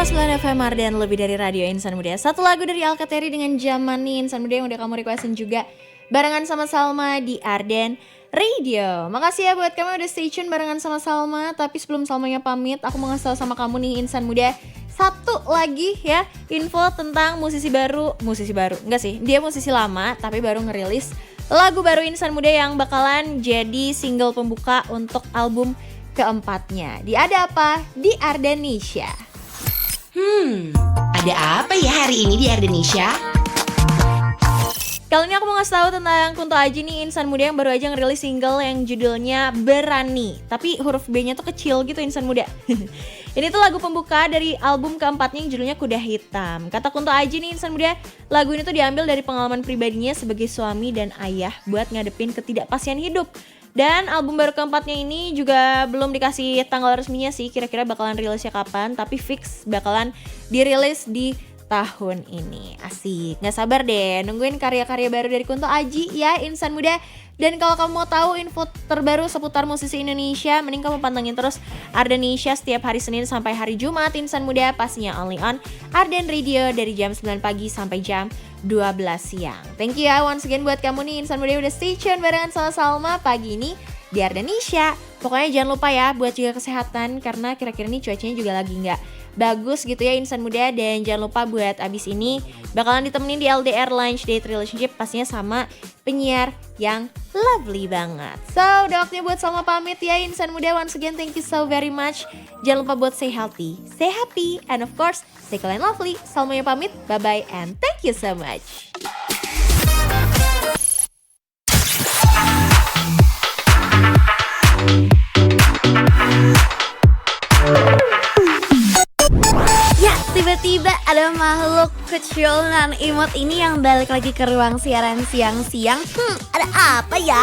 105,9 FM Ardan, lebih dari radio Insan Muda. Satu lagu dari Alkatiri dengan Zaman nih Insan Muda yang udah kamu requestin juga barengan sama Salma di Ardan Radio. Makasih ya buat kamu udah stay tune barengan sama Salma. Tapi sebelum Salmanya pamit, aku mau ngasih tau sama kamu nih Insan Muda, satu lagi ya info tentang musisi baru, enggak sih, dia musisi lama tapi baru ngerilis lagu baru Insan Muda yang bakalan jadi single pembuka untuk album keempatnya. Di Ada Apa di Ardenisha. Ada apa ya hari ini di Ardenisha? Kali ini aku mau ngasih tahu tentang Kunto Aji nih, Insan Muda yang baru aja ngerilis single yang judulnya Berani. Tapi huruf B-nya tuh kecil gitu Insan Muda. Ini tuh lagu pembuka dari album keempatnya yang judulnya Kuda Hitam. Kata Kunto Aji nih Insan Muda, lagu ini tuh diambil dari pengalaman pribadinya sebagai suami dan ayah buat ngadepin ketidakpastian hidup. Dan album baru keempatnya ini juga belum dikasih tanggal resminya sih, kira-kira bakalan rilisnya kapan, tapi fix bakalan dirilis di tahun ini. Asik, gak sabar deh nungguin karya-karya baru dari Kunto Aji ya Insan Muda. Dan kalau kamu mau tahu info terbaru seputar musisi Indonesia, mending kamu pantengin terus Ardenisha setiap hari Senin sampai hari Jumat Insan Muda, pastinya only on Arden Radio dari jam 9 pagi sampai jam 12 siang. Thank you ya once again buat kamu nih Insan Muda udah stay tune barengan sama Salma pagi ini di Ardenisha. Pokoknya jangan lupa ya buat jaga kesehatan karena kira-kira ini cuacanya juga lagi nggak bagus gitu ya Insan Muda. Dan jangan lupa buat abis ini bakalan ditemenin di LDR Lunch Date Relationship pastinya sama penyiar yang lovely banget. So udah waktunya buat Salma pamit ya Insan Muda. Once again thank you so very much. Jangan lupa buat stay healthy, stay happy, and of course stay cool and lovely. Salma yang pamit, bye bye and thank you so much. Tiba-tiba ada makhluk kecil dan imut ini yang balik lagi ke ruang siaran siang-siang. Ada apa ya?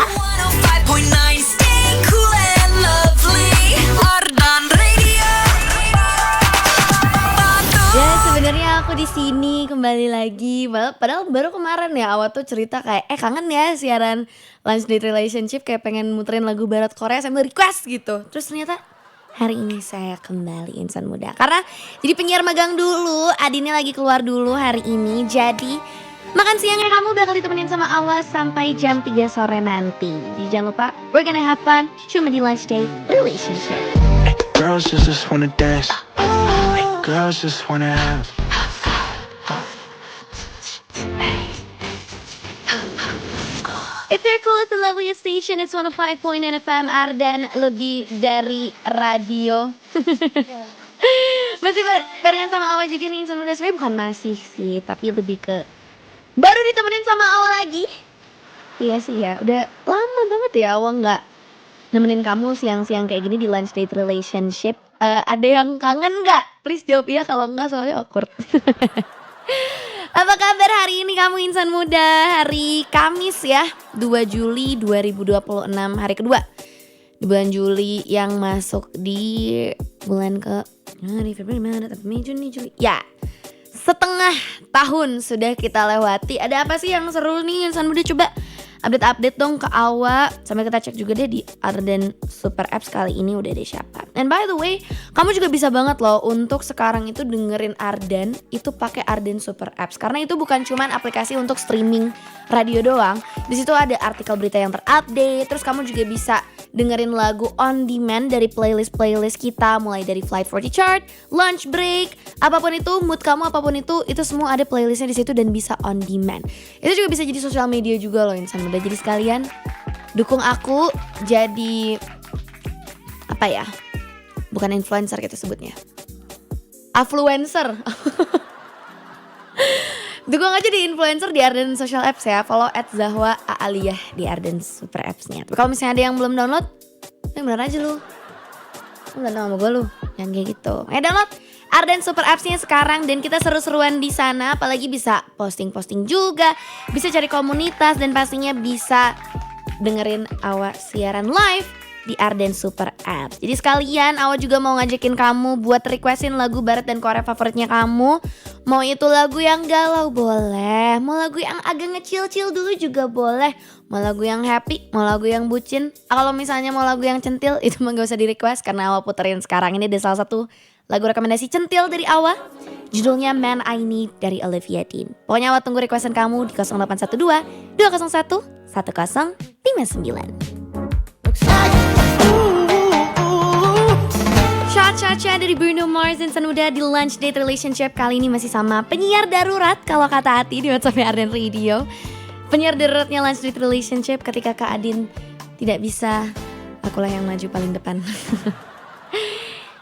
105.9 Stay cool and lovely Ardan Radio. Ya sebenarnya aku di sini kembali lagi. Padahal baru kemarin ya awal tuh cerita kayak kangen ya siaran Lunch Date Relationship, kayak pengen muterin lagu barat Korea sambil request gitu. Terus ternyata hari ini saya kembali Insan Muda karena jadi penyiar magang dulu. Adinnya lagi keluar dulu hari ini. Jadi makan siangnya kamu bakal ditemenin sama Awas sampai jam 3 sore nanti. Jadi jangan lupa we're gonna have fun cuma di Lunch Date Relationship. Girls just wanna dance. Girls just wanna have. It's your cool, it's the loveliest station. It's 105.9 FM Ardan, lebih dari radio. Masih barengan sama Awa juga nih Insan Muda. Sebenarnya bukan masih sih, tapi lebih ke baru ditemenin sama Awa lagi. Iya sih ya, udah lama banget ya Awa nggak nemenin kamu siang-siang kayak gini di Lunch Date Relationship. Ada yang kangen nggak? Please jawab ya, kalau nggak soalnya awkward. Apa kabar hari ini kamu Insan Muda? Hari Kamis ya, 2 Juli 2026, hari kedua di bulan Juli yang masuk di bulan ke Februari, Maret, April, Mei, Juni, Juli. Ya, setengah tahun sudah kita lewati. Ada apa sih yang seru nih Insan Muda? Coba update dong ke Awa. Sampai kita cek juga deh di Arden Super Apps kali ini udah ada siapa. And by the way, kamu juga bisa banget loh untuk sekarang itu dengerin Arden itu pakai Arden Super Apps. Karena itu bukan cuman aplikasi untuk streaming radio doang. Di situ ada artikel berita yang terupdate. Terus kamu juga bisa dengerin lagu on demand dari playlist kita, mulai dari Flight 40 Chart, Lunch Break, apapun itu, mood kamu apapun itu semua ada playlistnya di situ dan bisa on demand. Itu juga bisa jadi sosial media juga loh Insan Muda. Jadi sekalian dukung aku jadi apa ya? Bukan influencer kita sebutnya, affluencer. Dukung aja di influencer di Arden Social Apps ya. Follow @zahwa_aaliyah di Arden Super Apps-nya. Tapi kalau misalnya ada yang belum download, bener aja lu. Lu gak tau sama gue lu. Jangan kayak gitu. Download Arden Super Apps-nya sekarang dan kita seru-seruan di sana. Apalagi bisa posting-posting juga, bisa cari komunitas dan pastinya bisa dengerin Awa siaran live di Arden Super Apps. Jadi sekalian Awa juga mau ngajakin kamu buat requestin lagu barat dan Korea favoritnya kamu. Mau itu lagu yang galau boleh, mau lagu yang agak ngecil-cil dulu juga boleh, mau lagu yang happy, mau lagu yang bucin. Kalau misalnya mau lagu yang centil itu mah gak usah di request karena Awa puterin sekarang ini ada salah satu lagu rekomendasi centil dari Awa. Judulnya Man I Need dari Olivia Dean. Pokoknya Awa tunggu requestan kamu di 0812 201 1059. Cha-cha-cha dari Bruno Mars dan Sanuda di Lunch Date Relationship. Kali ini masih sama penyiar darurat kalau kata Ati di WhatsApp Arden Radio. Penyiar daruratnya Lunch Date Relationship ketika Kak Adin tidak bisa, akulah yang maju paling depan.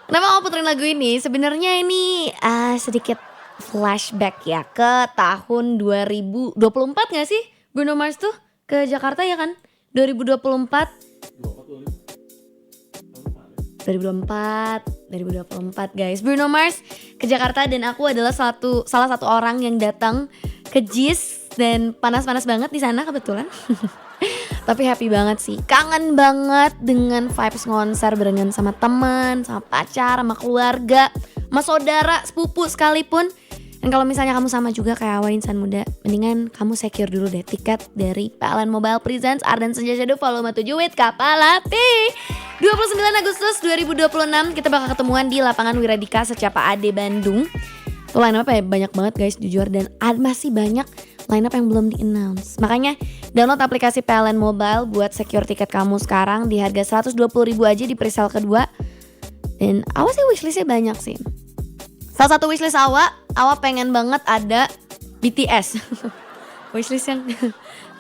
Kenapa mau puterin lagu ini? Sebenarnya ini sedikit flashback ya ke tahun 2024 gak sih? Bruno Mars tuh ke Jakarta ya kan? 2024 guys. Bruno Mars ke Jakarta dan aku adalah salah satu orang yang datang ke JIS dan panas-panas banget di sana kebetulan. Tapi happy banget sih. Kangen banget dengan vibes konser barengan sama teman, sama pacar, sama keluarga, sama saudara, sepupu sekalipun. Dan kalau misalnya kamu sama juga kayak Awa Insan Muda, mendingan kamu secure dulu deh tiket dari PLN Mobile Presents Ardan Senja Shadow Volume 7 with Kapal Api. 29 Agustus 2026 kita bakal ketemuan di lapangan Wiradika Secapa AD Bandung. Tuh line up ya banyak banget guys jujur, dan masih banyak line up yang belum di-announce. Makanya download aplikasi PLN Mobile buat secure tiket kamu sekarang di harga 120.000 aja di presale kedua. Dan Awa sih wishlistnya banyak sih. Salah satu wishlist Awa pengen banget ada BTS. Wishlist yang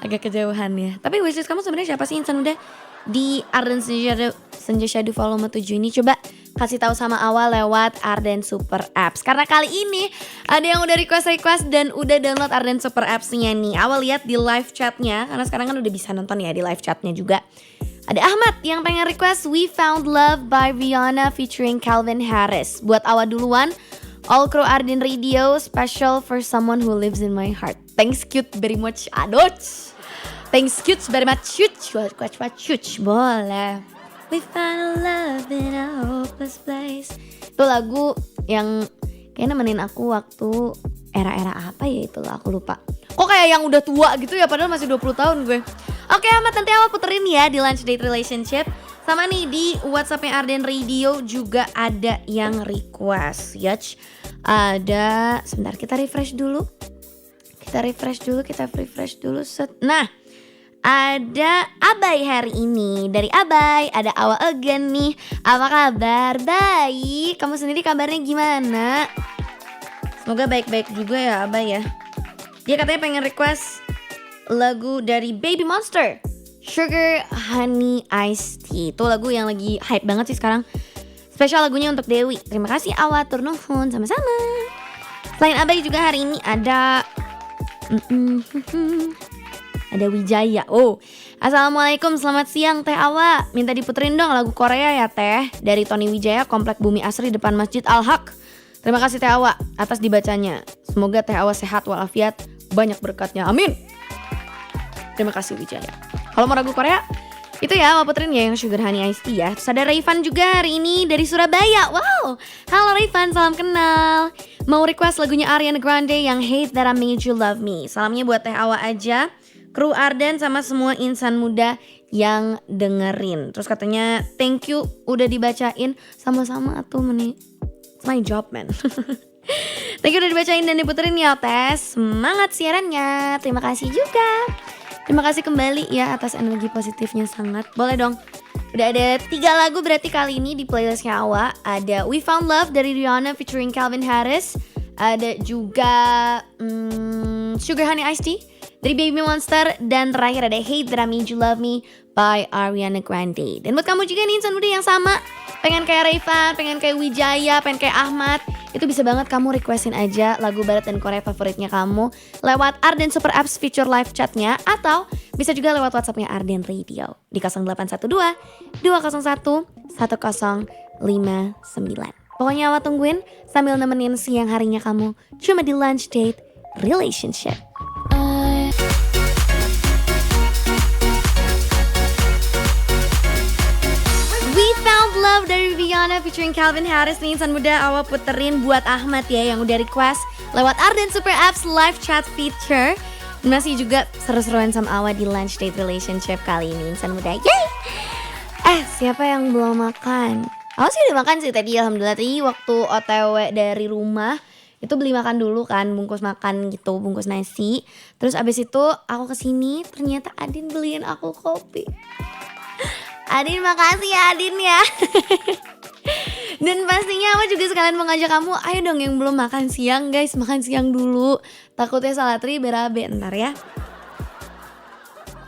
agak kejauhan ya. Tapi wishlist kamu sebenarnya siapa sih Insan Muda? Di Arden Senja Shadow Volume 7 ini coba kasih tahu sama Awa lewat Arden Super Apps. Karena kali ini ada yang udah request dan udah download Arden Super Apps-nya nih. Awa lihat di live chatnya, karena sekarang kan udah bisa nonton ya di live chatnya juga. Ada Ahmad yang pengen request We Found Love by Rihanna featuring Calvin Harris. Buat Awa duluan, all crew Arden Radio, special for someone who lives in my heart. Thanks cute very much, adoch. Thanks cute very much, huge. Boleh. We found love in a hopeless place. Itu lagu yang kayaknya nemenin aku waktu era-era apa ya itu lah, aku lupa. Kok kayak yang udah tua gitu ya, padahal masih 20 tahun gue. Oke Ahmad, nanti Awa puterin ya di Lunch Date Relationship. Sama nih di WhatsAppnya Arden Radio juga ada yang request. Yach, ada, sebentar kita refresh dulu. Kita refresh dulu. Nah, ada Abai hari ini. Dari Abai ada Awa again nih. Apa kabar? Baik. Kamu sendiri kabarnya gimana? Semoga baik-baik juga ya Abai ya. Dia katanya pengen request lagu dari Baby Monster, Sugar Honey Iced Tea. Itu lagu yang lagi hype banget sih sekarang. Spesial lagunya untuk Dewi. Terima kasih Awa, turnuhun sama-sama. Selain Abai juga hari ini ada ada Wijaya. Oh, assalamualaikum, selamat siang Teh Awa. Minta diputerin dong lagu Korea ya Teh, dari Tony Wijaya, Komplek Bumi Asri depan Masjid Al-Haq. Terima kasih Teh Awa atas dibacanya. Semoga Teh Awa sehat walafiat, banyak berkatnya, amin. Terima kasih Wijaya. Kalau mau lagu Korea, itu ya mau puterin ya yang Sugar Honey Iced Tea ya. Terus ada Rayvan juga hari ini dari Surabaya. Wow, halo Rayvan, salam kenal. Mau request lagunya Ariana Grande yang Hate That I Made You Love Me. Salamnya buat Teh Awa aja, kru Arden sama semua insan muda yang dengerin. Terus katanya thank you udah dibacain. Sama-sama tuh it's my job man. Thank you udah dibacain dan diputerin ya Tes. Semangat siarannya. Terima kasih juga. Terima kasih kembali ya atas energi positifnya sangat. Boleh dong. Udah ada 3 lagu berarti kali ini di playlistnya Awa. Ada We Found Love dari Rihanna featuring Calvin Harris. Ada juga Sugar Honey Iced Tea dari Baby Monster. Dan terakhir ada Hate That I Made You Love Me by Ariana Grande. Dan buat kamu juga nih insan muda yang sama, pengen kayak Rayvan, pengen kayak Wijaya, pengen kayak Ahmad, itu bisa banget kamu requestin aja lagu barat dan Korea favoritnya kamu lewat Arden Super Apps feature live chatnya, atau bisa juga lewat WhatsAppnya Arden Radio di 0812 201 1059. Pokoknya Awa tungguin sambil nemenin siang harinya kamu cuma di Lunch Date Relationship. We Found Love dari Rihanna featuring Calvin Harris nih insan muda. Awa puterin buat Ahmad ya yang udah request lewat Arden Super Apps live chat feature. Dan masih juga seru-seruan sama Awa di Lunch Date Relationship kali ini insan muda. Yay! Siapa yang belum makan? Aku sih udah makan sih tadi, alhamdulillah. Tadi waktu OTW dari rumah itu beli makan dulu kan, bungkus makan gitu, bungkus nasi. Terus abis itu aku kesini, ternyata Adin beliin aku kopi. Adin, makasih ya Adin ya. Dan pastinya aku juga sekalian mengajak kamu, ayo dong yang belum makan siang guys, makan siang dulu. Takutnya salah berabe ntar ya.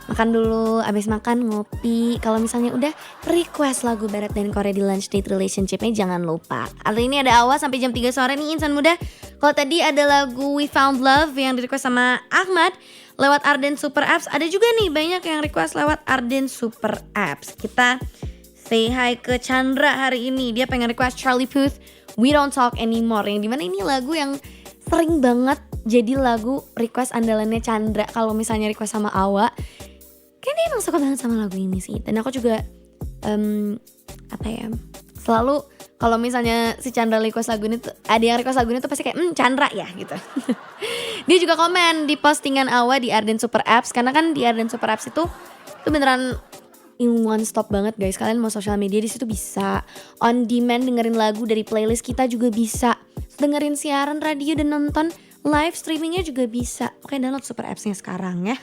Makan dulu, abis makan ngopi. Kalau misalnya udah request lagu barat dan Korea di Lunch Date Relationship-nya jangan lupa. Hari ini ada Awa sampai jam 3 sore nih insan muda. Kalau tadi ada lagu We Found Love yang di request sama Ahmad lewat Arden Super Apps. Ada juga nih banyak yang request lewat Arden Super Apps. Kita say hi ke Chandra hari ini. Dia pengen request Charlie Puth We Don't Talk Anymore. Yang dimana ini lagu yang sering banget jadi lagu request andalannya Chandra kalau misalnya request sama Awa. Kayaknya dia emang suka banget sama lagu ini sih. Dan aku juga selalu kalau misalnya si Chandra request lagu ini tuh, ada yang request lagu ini tuh pasti kayak Chandra ya gitu. Dia juga komen di postingan Awa di Arden Super Apps. Karena kan di Arden Super Apps itu beneran in one stop banget guys. Kalian mau sosial media di situ bisa, on demand dengerin lagu dari playlist kita juga bisa, dengerin siaran radio dan nonton live streamingnya juga bisa. Oke, download Super Apps-nya sekarang ya.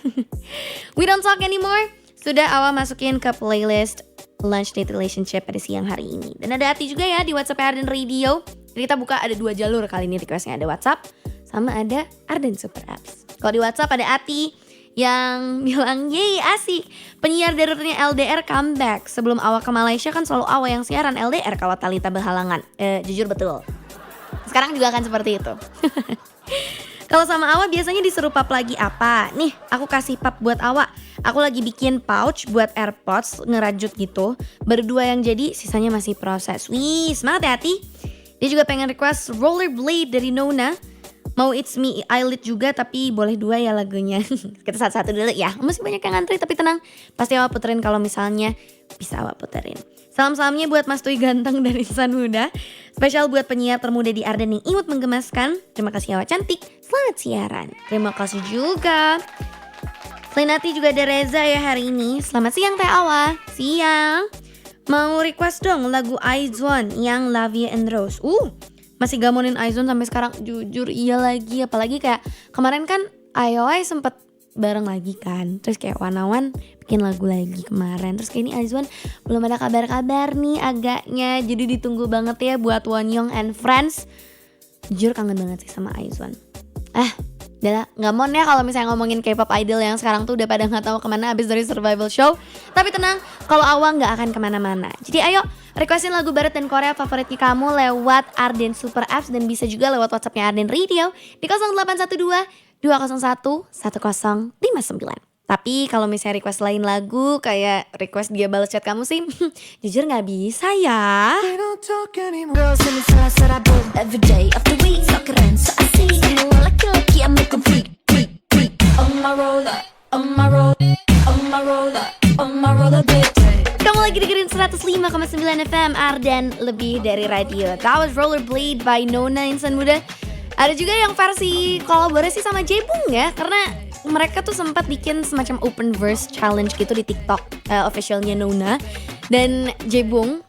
We Don't Talk Anymore sudah Awa masukin ke playlist Lunch Date Relationship pada siang hari ini. Dan ada Ati juga ya di WhatsApp Arden Radio. Jadi kita buka ada 2 jalur kali ini requestnya. Ada WhatsApp sama ada Arden Super Apps. Kalau di WhatsApp ada Ati yang bilang, yeay asik, penyiar daruratnya LDR comeback. Sebelum Awa ke Malaysia kan selalu Awa yang siaran LDR kalau Talita berhalangan. Jujur betul. Sekarang juga akan seperti itu. Kalau sama Awa biasanya disuruh pap lagi apa? Nih, aku kasih pap buat Awa. Aku lagi bikin pouch buat AirPods ngerajut gitu. Berdua yang jadi, sisanya masih proses. Wih, semangat ya Ati. Dia juga pengen request Rollerblade dari Nona. Mau It's Me Eyelid juga, tapi boleh 2 ya lagunya. Kita satu-satu dulu ya. Masih banyak yang ngantri tapi tenang. Pasti Awa puterin kalau misalnya bisa Awa puterin. Salam-salamnya buat Mas Tui ganteng dari Insan Muda. Spesial buat penyiar termuda di Arden yang imut menggemaskan. Terima kasih Awa cantik. Selamat siaran. Terima kasih juga. Selain Ati juga ada Reza ya hari ini. Selamat siang Teh Awa. Siang. Mau request dong lagu Aizwan yang Lavia and Rose. Masih gamonin Aizwan sampai sekarang. Jujur iya lagi. Apalagi kayak kemarin kan IOI sempet bareng lagi kan. Terus kayak Wanawan bikin lagu lagi kemarin. Terus kayak ini Aizwan belum ada kabar-kabar nih agaknya. Jadi ditunggu banget ya buat Wonyoung and Friends. Jujur kangen banget sih sama Aizwan. Udah gak mon ya kalau misalnya ngomongin K-pop idol yang sekarang tuh udah pada gak tahu kemana abis dari survival show. Tapi tenang, kalau Awa gak akan kemana-mana. Jadi ayo requestin lagu barat dan Korea favoritnya kamu lewat Arden Super Apps. Dan bisa juga lewat WhatsAppnya Arden Radio di 0812 201 1059. Tapi kalau misalnya request lain lagu kayak request dia balas chat kamu sih jujur gak bisa ya. We don't talk anymore. Girls in the salah boom every day of the week. So keren, so asik. Semua laki-laki I make them freak. On my roller, on my roller, on my roller, on my roller bitch. Kamu lagi dengerin 105,9 FM Arden lebih dari radio. That was Rollerblade by Nona Insan Muda. Ada juga yang versi kolaborasi sama Jaebung ya, karena mereka tuh sempat bikin semacam open verse challenge gitu di TikTok officialnya Nona. Dan Jaebung,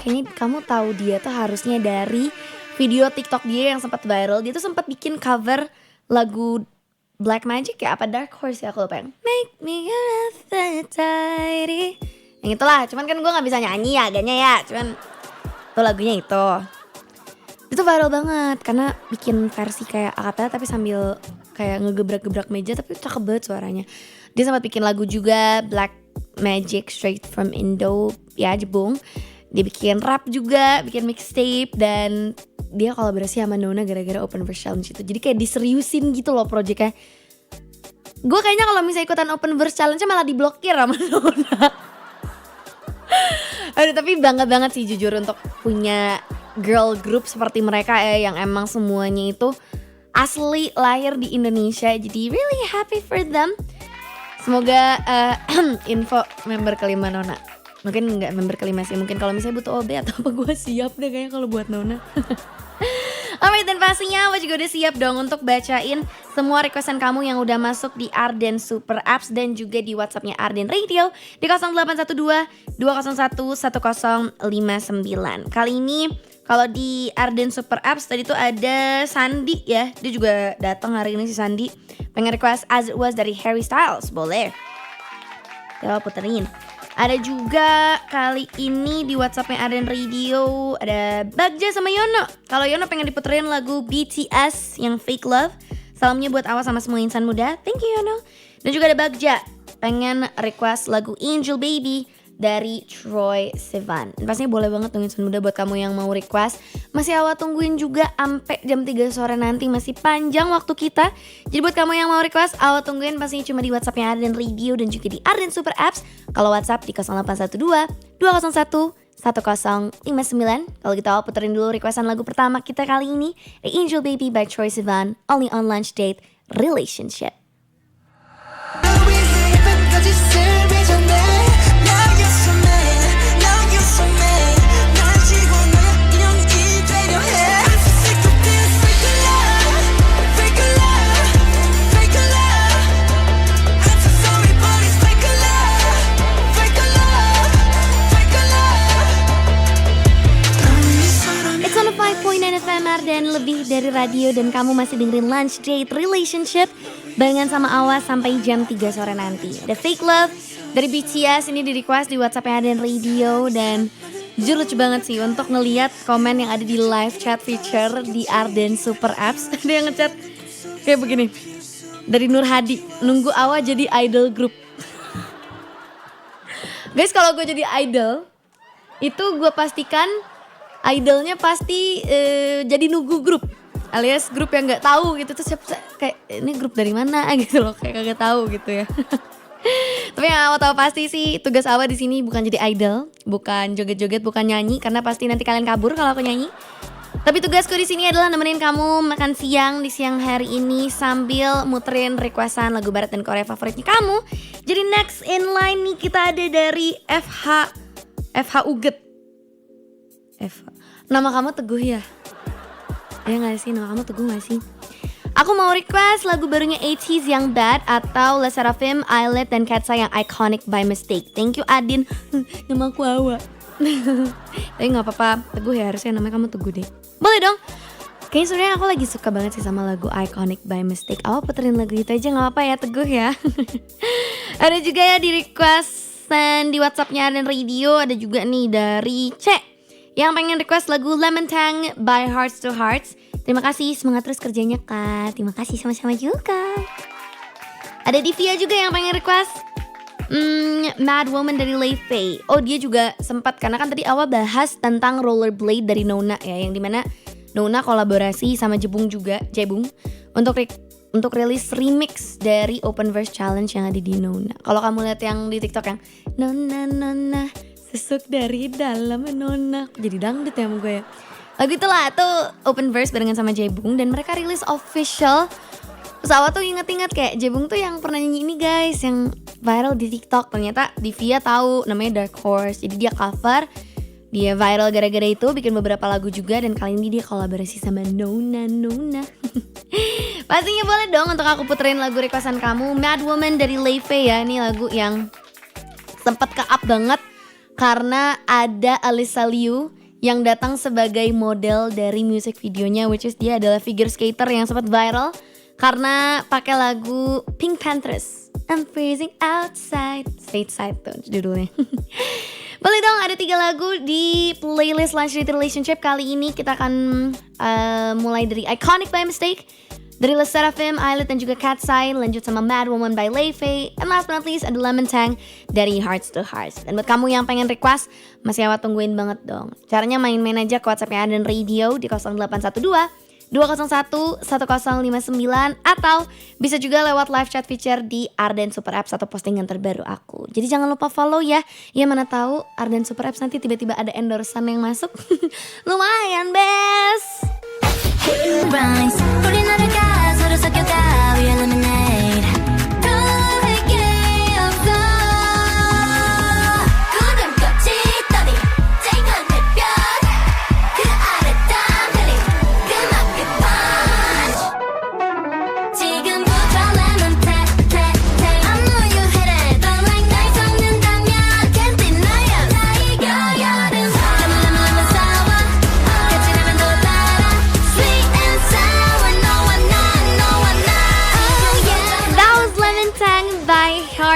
kayaknya kamu tahu dia tuh harusnya dari video TikTok dia yang sempat viral. Dia tuh sempat bikin cover lagu Black Magic ya, apa Dark Horse ya aku lupa yang Make me your aphrodite. Yang itulah, cuman kan gue gak bisa nyanyi ya agaknya ya. Cuman tuh lagunya itu viral banget karena bikin versi kayak acapella tapi sambil kayak ngegebrak-gebrak meja tapi cakep banget suaranya. Dia sempat bikin lagu juga Black Magic straight from Indo ya Jebung. Dia bikin rap juga, bikin mixtape dan dia kolaborasi sama Nona gara-gara open verse challenge itu. Jadi kayak diseriusin gitu loh projectnya. Gue kayaknya kalau misalnya ikutan open verse challenge malah diblokir sama Nona. Aduh, tapi bangga banget sih jujur untuk punya girl group seperti mereka ya, yang emang semuanya itu asli lahir di Indonesia. Jadi really happy for them. Semoga info member kelima Nona. Mungkin gak member kelima sih, mungkin kalau misalnya butuh OB atau apa gue siap deh kayaknya kalau buat Nona. Alright, dan pastinya Awa juga udah siap dong untuk bacain semua requestan kamu yang udah masuk di Arden Super Apps dan juga di WhatsAppnya Arden Radio di 0812 201 1059. Kali ini kalau di Arden Super Apps tadi tuh ada Sandi ya, dia juga datang hari ini si Sandi. Pengen request As It Was dari Harry Styles, boleh. Coba puterin. Ada juga kali ini di WhatsAppnya Arden Radio ada Bagja sama Yono. Kalau Yono pengen diputerin lagu BTS yang Fake Love. Salamnya buat Awa sama semua insan muda. Thank you Yono. Dan juga ada Bagja pengen request lagu Angel Baby dari Troye Sivan. Pastinya boleh banget dong insan muda buat kamu yang mau request. Masih Awa tungguin juga sampai jam 3 sore nanti, masih panjang waktu kita. Jadi buat kamu yang mau request, Awa tungguin pastinya cuma di WhatsAppnya Arden Radio dan juga di Arden Super Apps. Kalau WhatsApp di 0812 201 1059. Kalau gitu Awa puterin dulu requestan lagu pertama kita kali ini, Angel Baby by Troye Sivan, only on Lunch Date Relationship. Dan lebih dari radio dan kamu masih dengerin Lunch Date Relationship barengan sama Awa sampai jam 3 sore nanti. Ada Fake Love dari BTS ini di request di WhatsApp Arden Radio dan jujur lucu banget sih untuk ngelihat komen yang ada di live chat feature di Arden Super Apps. Ada yang ngechat kayak begini. Dari Nur Hadi, nunggu Awa jadi idol group. Guys, kalau gue jadi idol itu gue pastikan idolnya pasti jadi nunggu grup alias grup yang nggak tahu gitu, terus kayak ini grup dari mana gitu loh, kayak kagak tahu gitu ya. Tapi yang Awa tahu pasti sih tugas Awa di sini bukan jadi idol, bukan joget-joget, bukan nyanyi karena pasti nanti kalian kabur kalau aku nyanyi. Tapi tugasku di sini adalah nemenin kamu makan siang di siang hari ini sambil muterin requestan lagu barat dan Korea favoritnya kamu. Jadi next in line nih kita ada dari FH Uget. Nama kamu Teguh ya? Ya gak sih, nama kamu Teguh gak sih? Aku mau request lagu barunya 80s yang Bad atau Les Seraphim, Islet, dan Katsa yang Iconic by Mistake. Thank you Adin. Nama aku Awa. Tapi gak apa-apa, Teguh ya, harusnya namanya kamu Teguh deh. Boleh dong. Kayaknya sebenarnya aku lagi suka banget sih sama lagu Iconic by Mistake. Awa puterin lagu itu aja gak apa-apa ya Teguh ya. Ada juga ya di request dan di WhatsAppnya Arden Radio. Ada juga nih dari C yang pengen request lagu Lemon Tang by Hearts to Hearts. Terima kasih, semangat terus kerjanya Kak. Terima kasih, sama-sama juga. Ada Divya juga yang pengen request Mad Woman dari Lay Faye. Oh dia juga sempat, karena kan tadi Awa bahas tentang Rollerblade dari Nona ya, yang dimana Nona kolaborasi sama Jebung untuk rilis remix dari Open Verse Challenge yang ada di Nona. Kalau kamu lihat yang di TikTok yang Nona sesuk dari dalam Nona, jadi dangdut ya sama gue ya. Lagu itulah tuh Open Verse barengan sama Jebung dan mereka rilis official. Terus Awa tuh inget-inget kayak Jebung tuh yang pernah nyanyi ini guys, yang viral di TikTok. Ternyata Divya tahu namanya Dark Horse, jadi dia cover. Dia viral gara-gara itu, bikin beberapa lagu juga. Dan kali ini dia kolaborasi sama Nona. Pastinya boleh dong untuk aku puterin lagu requestan kamu, Mad Woman dari Lay Faye ya. Ini lagu yang sempet ke-up banget karena ada Alyssa Liu yang datang sebagai model dari music videonya, which is dia adalah figure skater yang sempat viral karena pakai lagu Pink Panthers, I'm freezing outside, stateside tuh judulnya. Boleh dong, ada 3 lagu di playlist Lunch Date Relationship. Kali ini kita akan mulai dari Iconic by Mistake dari Les Seraphim, Islet, dan juga Katsa. Lanjut sama Mad Woman by Lay Faye. And last but not least ada Lemon Tang dari Hearts to Hearts. Dan buat kamu yang pengen request, masih Awa tungguin banget dong. Caranya main-main aja ke WhatsAppnya Arden Radio di 0812 201 1059 atau bisa juga lewat live chat feature di Arden Super Apps atau postingan terbaru aku. Jadi jangan lupa follow ya. Ya mana tahu Arden Super Apps nanti tiba-tiba ada endorsean yang masuk. Lumayan, Bes.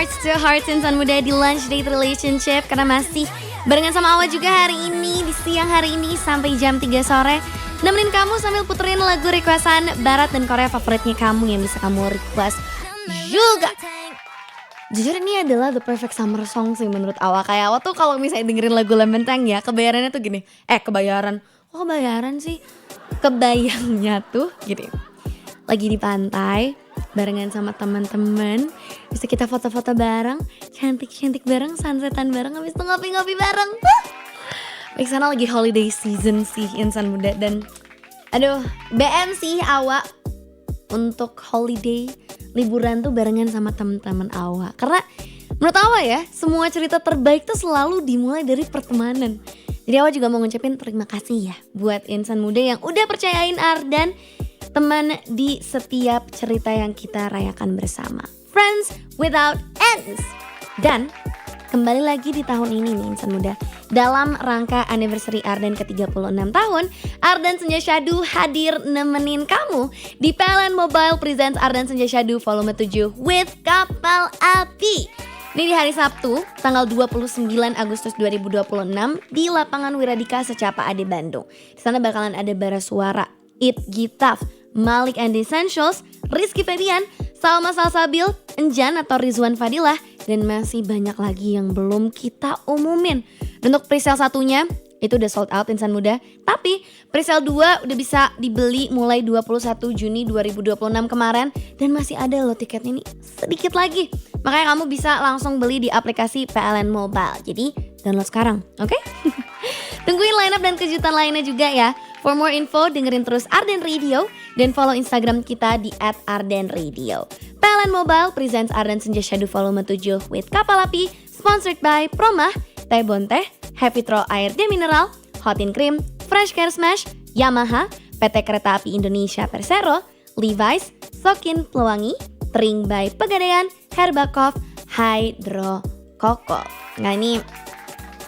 Hearts to Hearts insan muda di Lunch Date Relationship. Karena masih barengan sama Awa juga hari ini, di siang hari ini sampai jam 3 sore. Nemenin kamu sambil puterin lagu requestan Barat dan Korea favoritnya kamu yang bisa kamu request juga. Jujur ini adalah the perfect summer song sih menurut Awa. Kayak Awa tuh kalau misalnya dengerin lagu Lembenteng ya, kebayarannya tuh gini. Kok kebayaran sih? Kebayangnya tuh gini. Lagi di pantai, barengan sama teman-teman, bisa kita foto-foto bareng, cantik-cantik bareng, sunsetan bareng, habis itu ngopi-ngopi bareng. Baik sana lagi holiday season sih insan muda. Dan aduh, BM sih Awa untuk holiday liburan tuh barengan sama teman-teman Awa. Karena menurut Awa ya, semua cerita terbaik tuh selalu dimulai dari pertemanan. Jadi Awa juga mau ngucapin terima kasih ya buat insan muda yang udah percayain Ardan teman di setiap cerita yang kita rayakan bersama. Friends without ends. Dan kembali lagi di tahun ini nih insan muda, dalam rangka anniversary Ardan ke-36 tahun, Ardan Senja Syahdu hadir nemenin kamu di PLN Mobile Presents Ardan Senja Syahdu volume 7 with Kapal Api. Ini di hari Sabtu, tanggal 29 Agustus 2026 di lapangan Wiradika Secapa Ade Bandung. Di sana bakalan ada bara suara It Gitaf, Malik and the Essentials, Rizky Febian, Salma Salsabil, Enjan atau Rizwan Fadilah, dan masih banyak lagi yang belum kita umumin. Dan untuk presale satunya itu udah sold out insan muda, tapi presale 2 udah bisa dibeli mulai 21 Juni 2026 kemarin, dan masih ada loh tiketnya nih sedikit lagi. Makanya kamu bisa langsung beli di aplikasi PLN Mobile. Jadi download sekarang, oke? Tungguin lineup dan kejutan lainnya juga ya. For more info, dengerin terus Arden Radio dan follow Instagram kita di @ardenradio. PLN Mobile presents Ardan Senja Syahdu volume 7 with Kapal Api, sponsored by Promah, Teh Bonteh, Happy Tro Air de Mineral, Hot in Cream, Fresh Care Smash, Yamaha, PT Kereta Api Indonesia Persero, Levi's, Sokin Pelangi, Tring by Pegadaian, Herbakov, Hydro Koko. Nah ini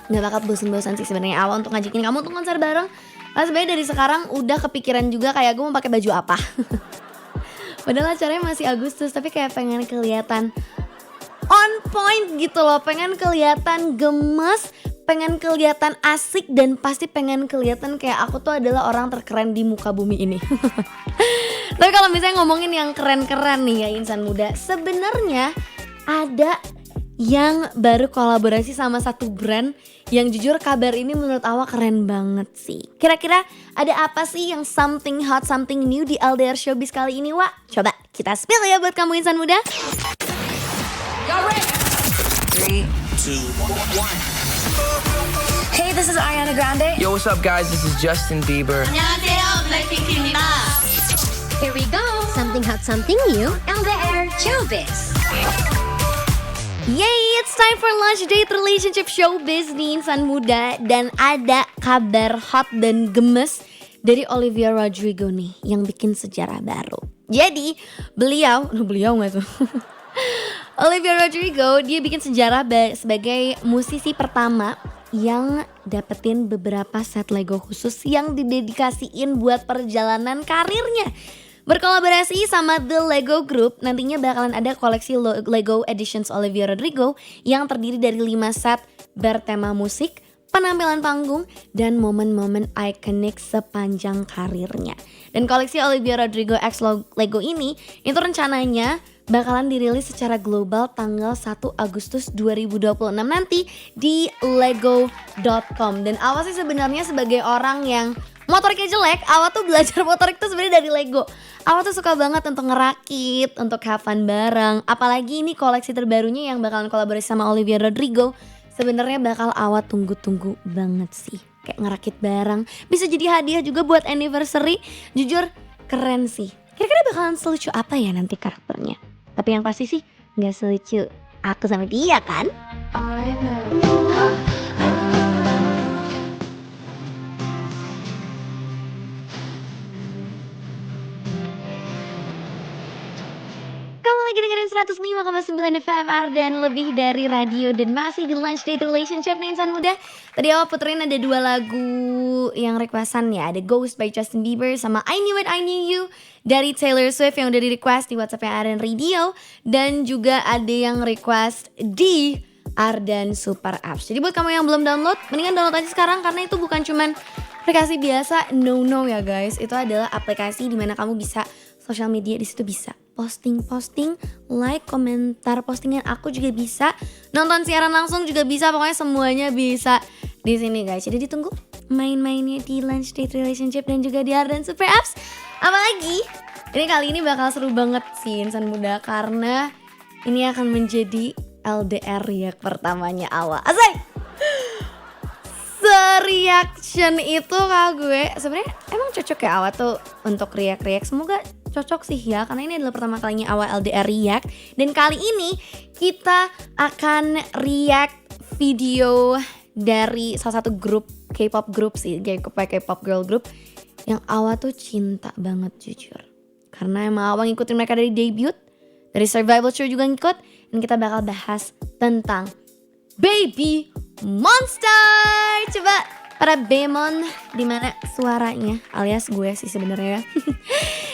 gak bakal bosan-bosan sih sebenarnya Awa untuk ngajakin kamu untuk konser bareng. Nah sebenarnya dari sekarang udah kepikiran juga kayak gue mau pakai baju apa. Padahal acaranya masih Agustus, tapi kayak pengen kelihatan on point gitu loh. Pengen kelihatan gemes, pengen kelihatan asik, dan pasti pengen kelihatan kayak aku tuh adalah orang terkeren di muka bumi ini. Tapi kalau misalnya ngomongin yang keren-keren nih ya insan muda, sebenarnya ada yang baru kolaborasi sama satu brand yang jujur kabar ini menurut Awa keren banget sih. Kira-kira ada apa sih yang something hot, something new di LDR Showbiz kali ini, Wak? Coba kita spill ya buat kamu insan muda. Hey, this is Ariana Grande. Yo, what's up, guys? This is Justin Bieber. Here we go. Something hot, something new. LDR Showbiz. Yay, it's time for Lunch Date Relationship Showbiz nih insan muda. Dan ada kabar hot dan gemes dari Olivia Rodrigo nih yang bikin sejarah baru. Jadi beliau gak tuh? Olivia Rodrigo dia bikin sejarah sebagai musisi pertama yang dapetin beberapa set Lego khusus yang didedikasiin buat perjalanan karirnya. Berkolaborasi sama The Lego Group, nantinya bakalan ada koleksi Lego Editions Olivia Rodrigo yang terdiri dari 5 set bertema musik, penampilan panggung, dan momen-momen ikonik sepanjang karirnya. Dan koleksi Olivia Rodrigo X Lego ini itu rencananya bakalan dirilis secara global tanggal 1 Agustus 2026 nanti di lego.com. Dan Awa sih sebenarnya sebagai orang yang motoriknya jelek, Awa tuh belajar motorik tuh sebenarnya dari Lego. Awa tuh suka banget untuk ngerakit, untuk have fun bareng. Apalagi ini koleksi terbarunya yang bakalan kolaborasi sama Olivia Rodrigo. Sebenarnya bakal Awa tunggu-tunggu banget sih. Kayak ngerakit bareng, bisa jadi hadiah juga buat anniversary. Jujur keren sih. Kira-kira bakalan selucu apa ya nanti karakternya? Tapi yang pasti sih gak selucu aku sama dia kan? Kamu lagi dengerin 105,9 FM dan lebih dari radio dan masih di Lunch Date Relationship nih insan muda. Tadi awal puterin ada 2 lagu yang requestan ya. Ada Ghost by Justin Bieber sama I Knew It, I Knew You dari Taylor Swift yang udah di request di WhatsApp-nya Ardan Radio. Dan juga ada yang request di Ardan Super Apps. Jadi buat kamu yang belum download, mendingan download aja sekarang karena itu bukan cuman aplikasi biasa, no ya guys. Itu adalah aplikasi dimana kamu bisa sosial media, di situ bisa posting, like, komentar postingan aku juga bisa, nonton siaran langsung juga bisa, pokoknya semuanya bisa di sini guys. Jadi ditunggu main-mainnya di Lunch Date Relationship dan juga di Ardan Super Apps. Apalagi ini kali ini bakal seru banget sih insan muda karena ini akan menjadi LDR react pertamanya Awa. Asik. Se-reaction itu kak gue sebenarnya emang cocok ya Awa tuh untuk react. Semoga cocok sih ya karena ini adalah pertama kalinya Awa LDR react. Dan kali ini kita akan react video dari salah satu grup K-pop group sih, K-pop girl group yang Awa tuh cinta banget jujur. Karena emang Awa ngikutin mereka dari debut, dari survival show juga ngikut. Dan kita bakal bahas tentang Baby Monster. Coba para Bemon di mana suaranya, alias gue sih sebenarnya.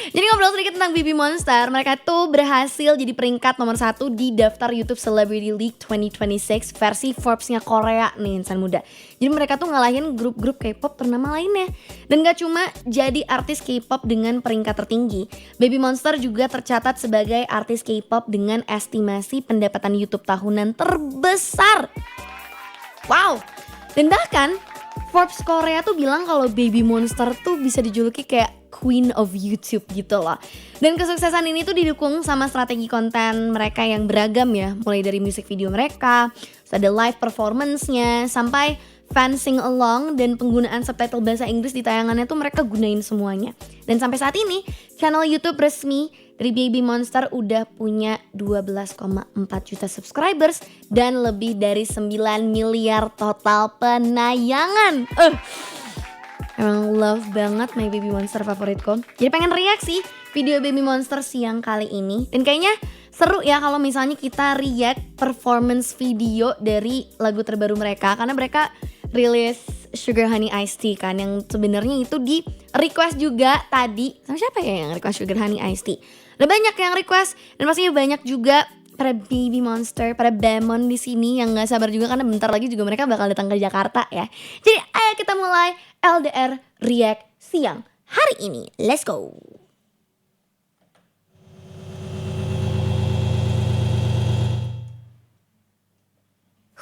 Jadi ngobrol sedikit tentang Baby Monster. Mereka tuh berhasil jadi peringkat nomor 1 di daftar YouTube Celebrity League 2026 versi Forbes-nya Korea nih insan muda. Jadi mereka tuh ngalahin grup-grup K-pop ternama lainnya. Dan gak cuma jadi artis K-pop dengan peringkat tertinggi, Baby Monster juga tercatat sebagai artis K-pop dengan estimasi pendapatan YouTube tahunan terbesar. Wow. Dan bahkan Forbes Korea tuh bilang kalau Baby Monster tuh bisa dijuluki kayak Queen of YouTube gitu loh. Dan kesuksesan ini tuh didukung sama strategi konten mereka yang beragam ya. Mulai dari music video mereka, ada live performance-nya, sampai fan sing along dan penggunaan subtitle bahasa Inggris di tayangannya tuh mereka gunain semuanya. Dan sampai saat ini channel YouTube resmi dari Baby Monster udah punya 12,4 juta subscribers dan lebih dari 9 miliar total penayangan. Emang love banget My Baby Monster favoritku. Jadi pengen reaksi video Baby Monster siang kali ini. Dan kayaknya seru ya kalau misalnya kita react performance video dari lagu terbaru mereka. Karena mereka rilis Sugar Honey Iced Tea kan, yang sebenarnya itu di request juga tadi. Sama siapa ya yang request Sugar Honey Iced Tea? Ada banyak yang request dan pastinya banyak juga para Baby Monster, para Bemon di sini yang nggak sabar juga karena bentar lagi juga mereka bakal datang ke Jakarta ya. Jadi ayo kita mulai LDR React siang hari ini. Let's go.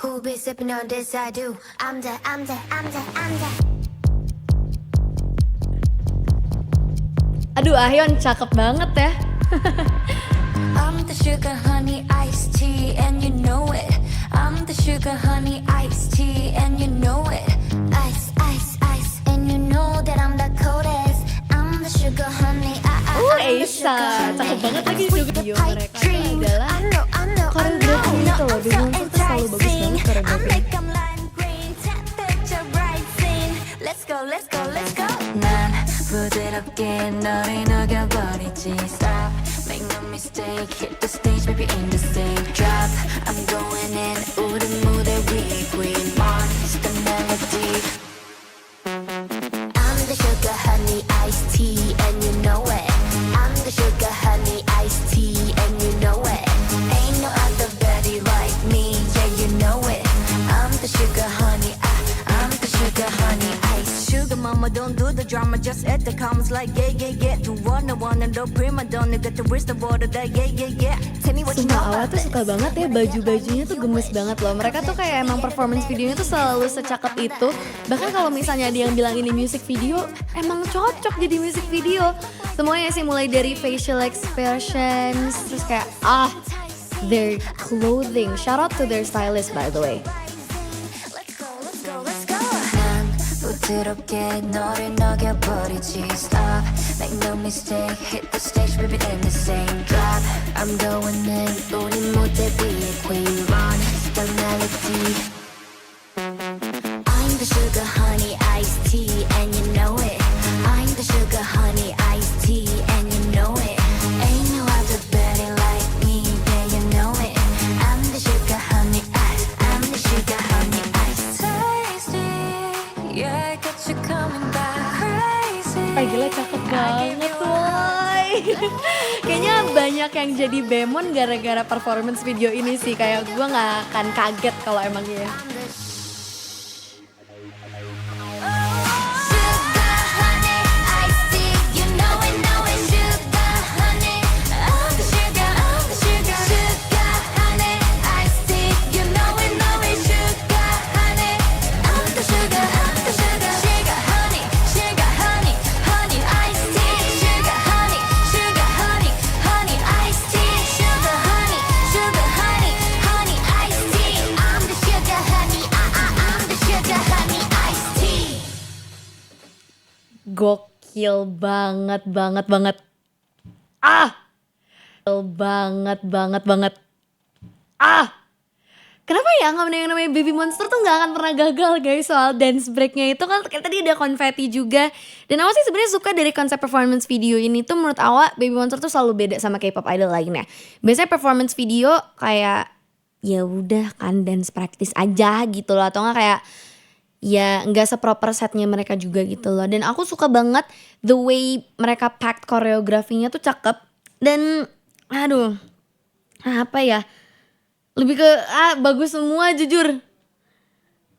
Who be sipping on this? I do. I'm the. Aduh, Ahyeon cakep banget ya. I'm the sugar honey iced tea and you know it. I'm the sugar honey iced tea and you know it. Ice, ice, ice, and you know that I'm the coldest. I'm the sugar honey. Aisa, cakep banget lagi video mereka adalah koreografi gitu loh. Baby Monster tuh selalu bagus banget koreografi. Let's go. 난 부드럽게 너를 녹여버리지. Stop, make no mistake. Hit the stage, baby, in the same drop. I'm going in. 우리 무대 위에 queen monster melody. I'm the sugar honey iced tea and you know it. I'm the sugar honey iced tea and you know it. Ain't no other baddie like me, yeah you know it. I'm the sugar honey, I'm the sugar honey iced. Sugar mama, don't do the drama, just at the comments like yeah. To wanna the prima donna, got to reach the border that yeah. Tell me what you know Sumpah Awa about tuh this. suka banget ya, baju-bajunya tuh gemes banget loh. Mereka tuh kayak emang performance videonya tuh selalu secakep itu. Bahkan kalau misalnya ada yang bilang ini music video, emang cocok jadi music video. Semuanya sih mulai dari facial expressions, terus kayak their clothing. Shout out to their stylist by the way. 난 부드럽게 너를 녹여버리지. Stop, make no mistake. Hit the stage, baby, in the same drop. I'm going in. 우리 무대 위에 queen run the melody. I'm the sugar honey iced tea and you know it. I'm the sugar honey iced tea and you know it. Ain't no other better like me, yeah Gila cakep banget woy. Kayaknya banyak yang jadi bemon gara-gara performance video ini sih. Kayak gue gak akan kaget kalau emang iya. Gokil banget. Kenapa ya yang namanya Baby Monster tuh gak akan pernah gagal guys soal dance breaknya itu kan kayak tadi ada konfeti juga. Dan Awa sih sebenarnya suka dari konsep performance video ini tuh menurut Awa Baby Monster tuh selalu beda sama K-pop idol lainnya. Biasanya performance video kayak ya udah kan dance practice aja gitu loh atau gak kayak ya nggak seproper setnya mereka juga gitu loh. Dan aku suka banget the way mereka packed koreografinya tuh cakep. Dan aduh apa ya, lebih ke bagus semua jujur.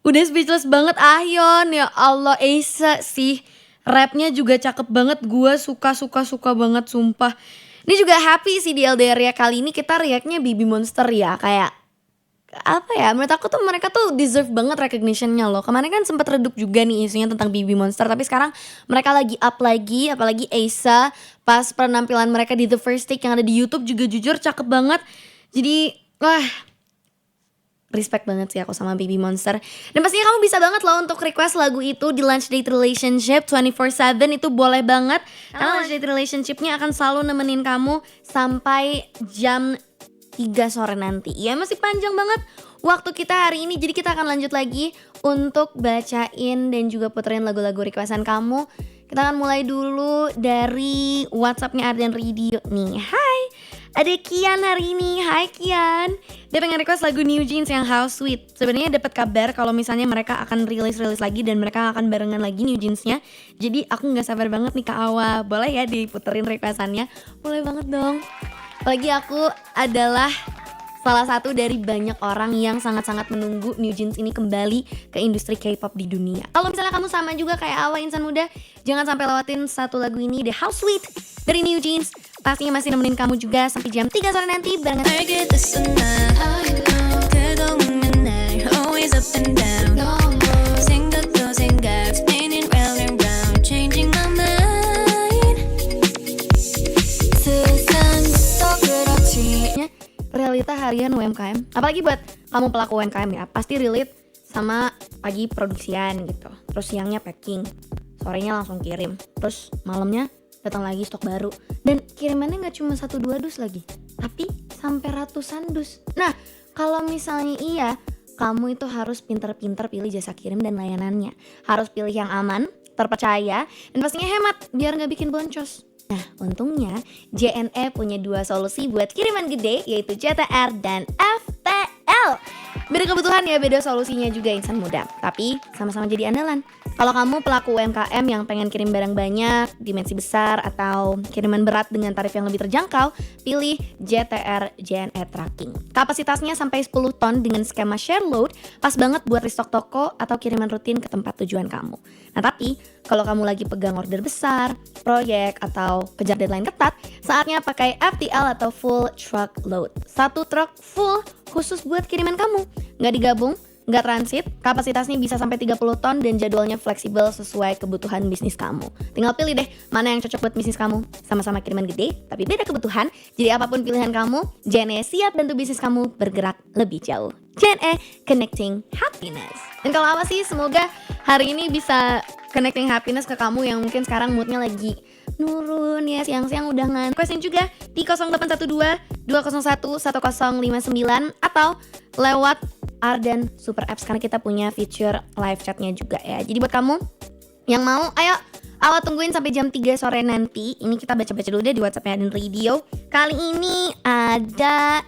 Udah speechless banget Ahyeon, ya Allah. Asa sih rapnya juga cakep banget. Gue suka banget sumpah. Ini juga happy sih di LDR ya. Kali ini kita reactnya Baby Monster ya. Kayak apa ya, menurut aku tuh mereka tuh deserve banget recognition-nya loh. Kemarin kan sempat redup juga nih isunya tentang Baby Monster, tapi sekarang mereka lagi up lagi. Apalagi Asa pas penampilan mereka di The First Take yang ada di YouTube juga jujur cakep banget. Jadi wah, respect banget sih aku sama Baby Monster. Dan pastinya kamu bisa banget loh untuk request lagu itu di Lunch Date Relationship 24/7. Itu boleh banget. Karena Lunch Date Relationship-nya akan selalu nemenin kamu sampai jam 3 sore nanti. Ya masih panjang banget waktu kita hari ini. Jadi kita akan lanjut lagi untuk bacain dan juga puterin lagu-lagu requestan kamu. Kita akan mulai dulu dari WhatsApp-nya Ardan Radio nih. Hai, ada Kian hari ini. Hai Kian. Dia pengen request lagu New Jeans yang How Sweet. Sebenarnya dapat kabar kalau misalnya mereka akan rilis lagi dan mereka akan barengan lagi New Jeans-nya. Jadi aku nggak sabar banget nih Kak Awa. Boleh ya diputerin requestannya? Boleh banget dong. Apalagi aku adalah salah satu dari banyak orang yang sangat-sangat menunggu New Jeans ini kembali ke industri K-pop di dunia. Kalau misalnya kamu sama juga kayak Awa insan muda, jangan sampai lewatin satu lagu ini, The How Sweet dari New Jeans. Pastinya masih nemenin kamu juga sampai jam 3 sore nanti barengan. Realita harian UMKM, apalagi buat kamu pelaku UMKM ya, pasti relate sama pagi produksian gitu. Terus siangnya packing, sorenya langsung kirim, terus malamnya datang lagi stok baru. Dan kirimannya gak cuma 1-2 dus lagi, tapi sampai ratusan dus. Nah kalau misalnya iya, kamu itu harus pinter-pinter pilih jasa kirim dan layanannya. Harus pilih yang aman, terpercaya, dan pastinya hemat biar gak bikin boncos. Nah untungnya JNE punya 2 solusi buat kiriman gede, yaitu JTR dan FTL. Beda kebutuhan ya, beda solusinya juga insan muda, tapi sama-sama jadi andalan. Kalau kamu pelaku UMKM yang pengen kirim barang banyak, dimensi besar, atau kiriman berat dengan tarif yang lebih terjangkau, pilih JTR JNE Tracking. Kapasitasnya sampai 10 ton dengan skema share load, pas banget buat restock toko atau kiriman rutin ke tempat tujuan kamu. Nah tapi kalau kamu lagi pegang order besar, proyek, atau kejar deadline ketat, saatnya pakai FTL atau full truck load. 1 truk full khusus buat kiriman kamu. Nggak digabung, nggak transit, kapasitasnya bisa sampai 30 ton dan jadwalnya fleksibel sesuai kebutuhan bisnis kamu. Tinggal pilih deh mana yang cocok buat bisnis kamu. Sama-sama kiriman gede, tapi beda kebutuhan. Jadi apapun pilihan kamu, JNE siap bantu bisnis kamu bergerak lebih jauh. JNE Connecting Happiness. Dan kalau apa sih, semoga hari ini bisa connecting happiness ke kamu yang mungkin sekarang moodnya lagi nurun ya, siang-siang udah ngantuk. Requestin juga di 0812-201-1059 atau lewat Ardan Super Apps karena kita punya feature live chatnya juga ya. Jadi buat kamu yang mau, ayo Awa tungguin sampai jam 3 sore nanti. Ini kita baca-baca dulu deh di WhatsApp-nya Ardan Radio. Kali ini ada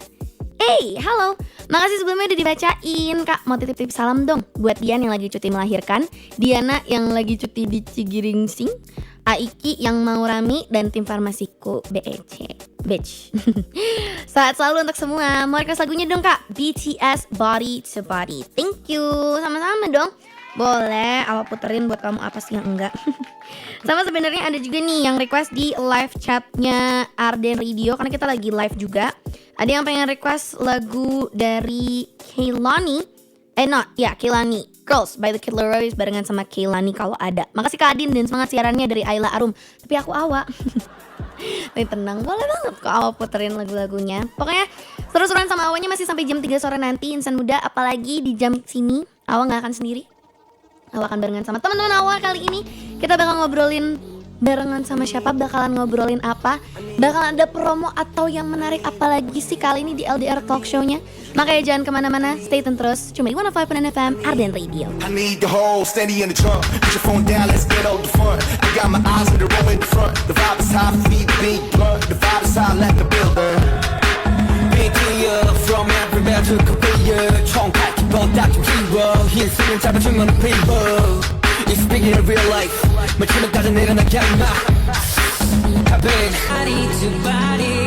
Halo. Makasih sebelumnya udah dibacain. Kak, mau titip-titip salam dong buat Dian yang lagi cuti melahirkan, Diana yang lagi cuti di Cigiringsing, Aiki yang mau rami, dan tim farmasiku BEC. Bitch. Saat selalu untuk semua. Mau request lagunya dong Kak, BTS Body to Body. Thank you. Sama-sama dong. Boleh, Awa puterin buat kamu apa sih yang enggak. Sama sebenarnya ada juga nih yang request di live chatnya Arden Radio, karena kita lagi live juga. Ada yang pengen request lagu dari Kehlani. Kehlani Girls by the Kid Laroi barengan sama Kehlani kalau ada. Makasih Kak Adin dan semangat siarannya dari Ayla Arum. Tapi aku Awa. Tapi tenang, boleh banget kok Awa puterin lagu-lagunya. Pokoknya seru-seruan sama Awanya masih sampai jam 3 sore nanti Insan Muda. Apalagi di jam sini Awa gak akan sendiri. Awa akan barengan sama teman-teman Awa. Kali ini kita bakal ngobrolin barengan sama siapa, bakalan ngobrolin apa, bakalan ada promo atau yang menarik apa lagi sih kali ini di LDR Talk Show-nya. Makanya jangan kemana-mana, stay tune terus cuma di 105.9 FM Arden Radio. I need the whole steady in the trunk. Put your phone down, let's get out the front. I got my eyes on the road in the front. The vibe is high, feet big blunt. The vibe is high, let the builder. Big deal from everywhere to Korea. 총칼 기본 딱 좀 키워. 힐스는 잡아주면 people. It's bigger in real life. 마지막까지 내려나게 하마. Body to body,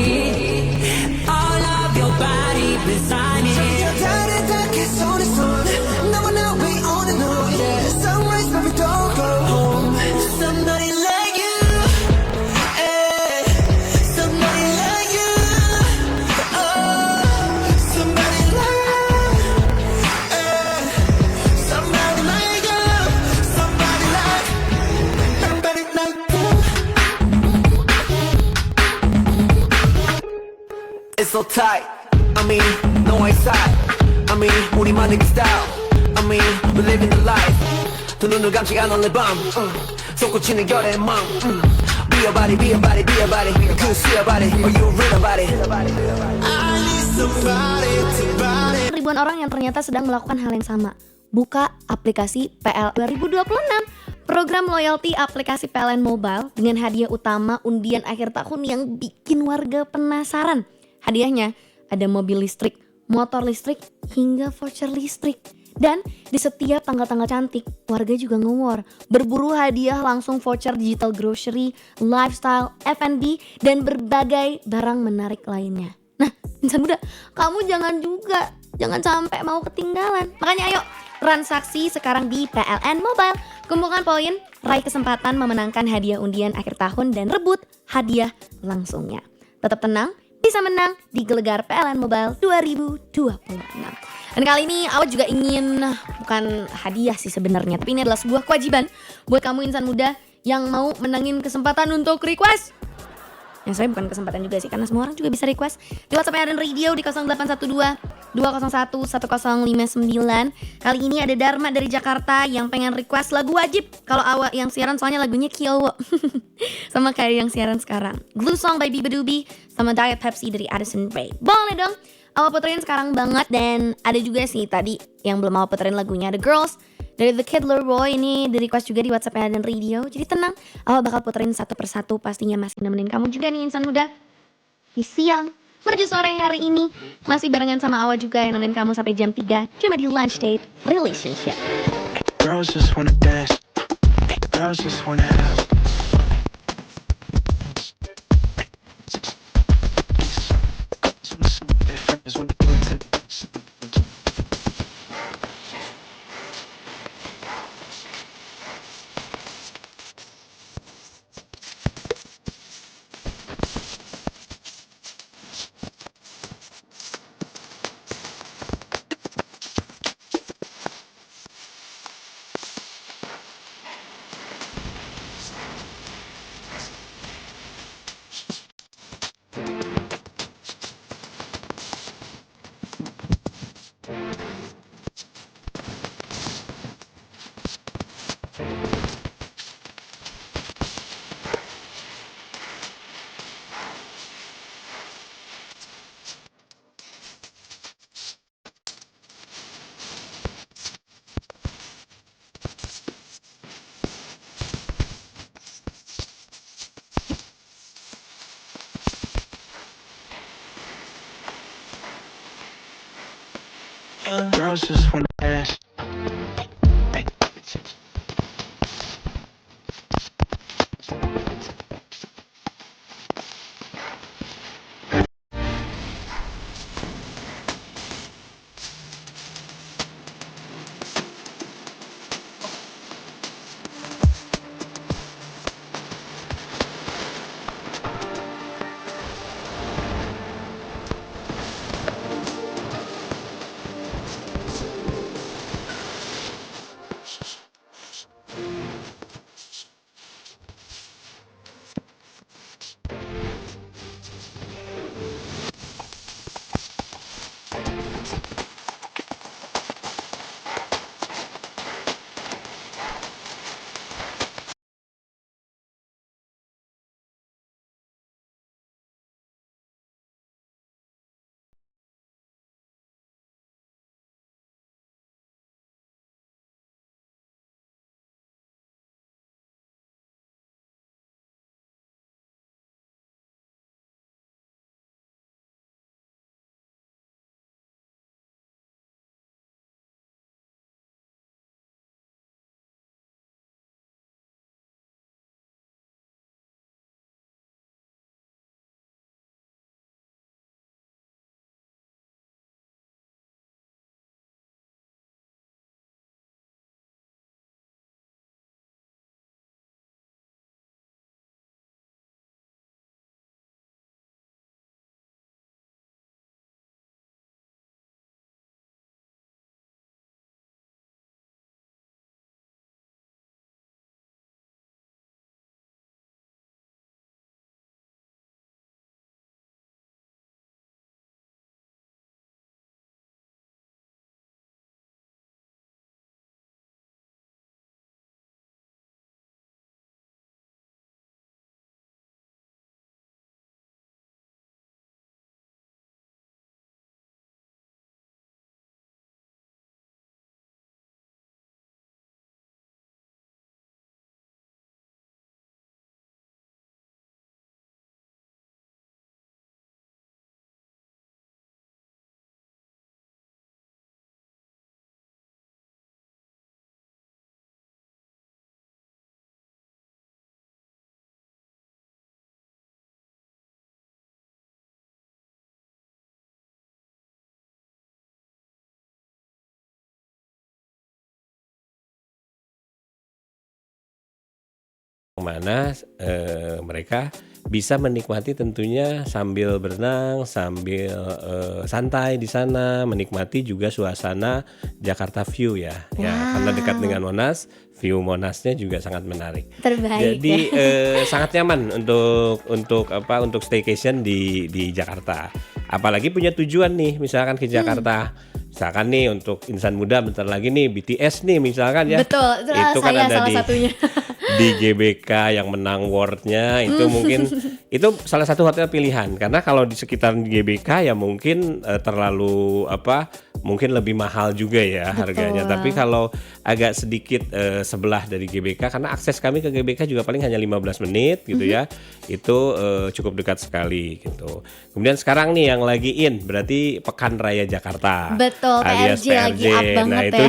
all of your body beside me. 다르게 손에 손. 너와 나 we on and on. Yeah. Sunrise, baby, don't go home. Somebody like you, eh. Somebody like you, Oh, somebody like you. Eh. Somebody like you. Somebody like you. It's so tight. I mean, no one side. I mean, 우리만의 그 style. I mean, we living the life. 두 눈을 감지 않은 내 밤. 솟구치는 결의 맘. Be a body, be a body, be a body. 그 see a body, or you read about it. I need somebody to body. Ribuan orang yang ternyata sedang melakukan hal yang sama. Buka aplikasi PL 2026. Program loyalty aplikasi PLN Mobile dengan hadiah utama undian akhir tahun yang bikin warga penasaran. Hadiahnya ada mobil listrik, motor listrik, hingga voucher listrik. Dan di setiap tanggal-tanggal cantik, warga juga nge-war. Berburu hadiah langsung voucher digital grocery, lifestyle, F&B, dan berbagai barang menarik lainnya. Nah, insan muda, kamu jangan sampai mau ketinggalan. Makanya ayo, transaksi sekarang di PLN Mobile. Kumpulkan poin, raih kesempatan memenangkan hadiah undian akhir tahun, dan rebut hadiah langsungnya. Tetap tenang, bisa menang di Gelegar PLN Mobile 2026. Dan kali ini Awa juga ingin, bukan hadiah sih sebenarnya, tapi ini adalah sebuah kewajiban buat kamu insan muda yang mau menangin kesempatan untuk request. Yang saya bukan kesempatan juga sih, karena semua orang juga bisa request di WhatsApp Arden Radio di 0812 201 1059. Kali ini ada Dharma dari Jakarta yang pengen request lagu wajib kalau Awa yang siaran, soalnya lagunya Kyowo. Sama kayak yang siaran sekarang, Glue Song by Bibadubi sama Diet Pepsi dari Addison Rae. Boleh dong Awa puterin sekarang banget. Dan ada juga sih tadi yang belum Awa puterin lagunya, The Girls dari The Kid Laroi. Ini di request juga di WhatsApp Arden Radio. Jadi tenang, Awa bakal puterin satu persatu, pastinya masih nemenin kamu juga nih insan muda di siang menuju sore hari ini. Masih barengan sama Awa juga yang nemenin kamu sampai jam 3 cuma di Lunch Date Relationship. Girls just wanna dance. Girls just wanna have. girls just wanna dance. Mana mereka bisa menikmati tentunya sambil berenang, sambil santai di sana, menikmati juga suasana Jakarta View ya. Ya, karena dekat dengan Monas, view Monasnya juga sangat menarik. Terbaik. Jadi sangat nyaman untuk staycation di Jakarta. Apalagi punya tujuan nih, misalkan ke Jakarta. Misalkan nih untuk insan muda bentar lagi nih BTS nih misalkan ya. Betul, itu kan saya ada salah satunya. di GBK yang menang awardnya itu mungkin itu salah satu hotel pilihan karena kalau di sekitar GBK ya mungkin terlalu mungkin lebih mahal juga ya harganya. Tapi kalau agak sedikit sebelah dari GBK karena akses kami ke GBK juga paling hanya 15 menit gitu ya. Itu cukup dekat sekali gitu. Kemudian sekarang nih yang lagi in berarti Pekan Raya Jakarta. Betul, alias PRJ lagi up banget nah ya. itu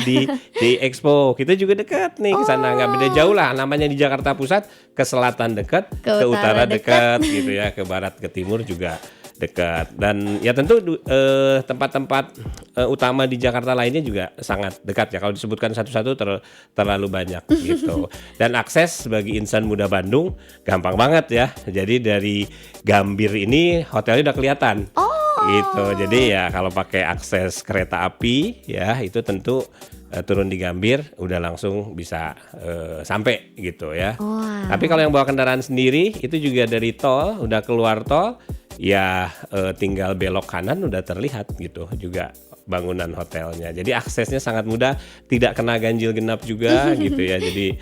di Expo kita juga dekat nih ke sana nggak beda jauh lah namanya di Jakarta Pusat ke selatan dekat ke utara dekat gitu ya ke barat ke timur juga dekat dan ya tentu tempat-tempat utama di Jakarta lainnya juga sangat dekat ya kalau disebutkan satu-satu terlalu banyak gitu dan akses bagi insan muda Bandung gampang banget ya jadi dari Gambir ini hotelnya udah kelihatan. Gitu. Jadi ya kalau pakai akses kereta api ya itu tentu turun di Gambir udah langsung bisa sampai gitu ya. Tapi kalau yang bawa kendaraan sendiri itu juga dari tol udah keluar tol ya tinggal belok kanan udah terlihat gitu juga bangunan hotelnya. Jadi aksesnya sangat mudah, tidak kena ganjil genap juga gitu ya. Jadi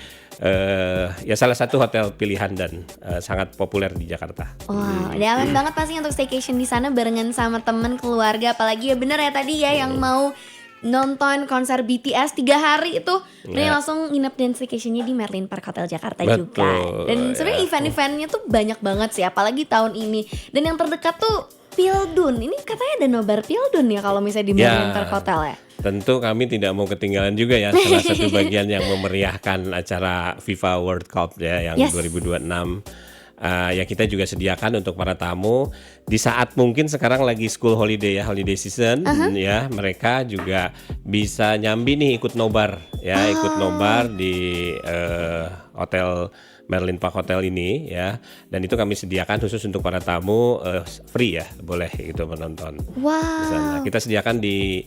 ya salah satu hotel pilihan dan sangat populer di Jakarta. Wow, udah aman banget pasti untuk staycation di sana barengan sama teman keluarga. Apalagi ya bener ya tadi ya yang mau nonton konser BTS 3 hari itu langsung nginep dan staycationnya di Merlin Park Hotel Jakarta juga. Dan sebenarnya event-eventnya tuh banyak banget sih, apalagi tahun ini. Dan yang terdekat tuh Pildun, ini katanya ada nobar Pildun ya kalau misalnya di Merlin Park Hotel ya? tentu kami tidak mau ketinggalan juga ya salah satu bagian yang memeriahkan acara FIFA World Cup ya yang 2026. Ya kita juga sediakan untuk para tamu di saat mungkin sekarang lagi school holiday ya, holiday season ya, mereka juga bisa nyambi nih ikut nobar ya, ikut nobar di hotel Merlin Park Hotel ini ya, dan itu kami sediakan khusus untuk para tamu free ya, boleh gitu menonton. Di sana. Kita sediakan di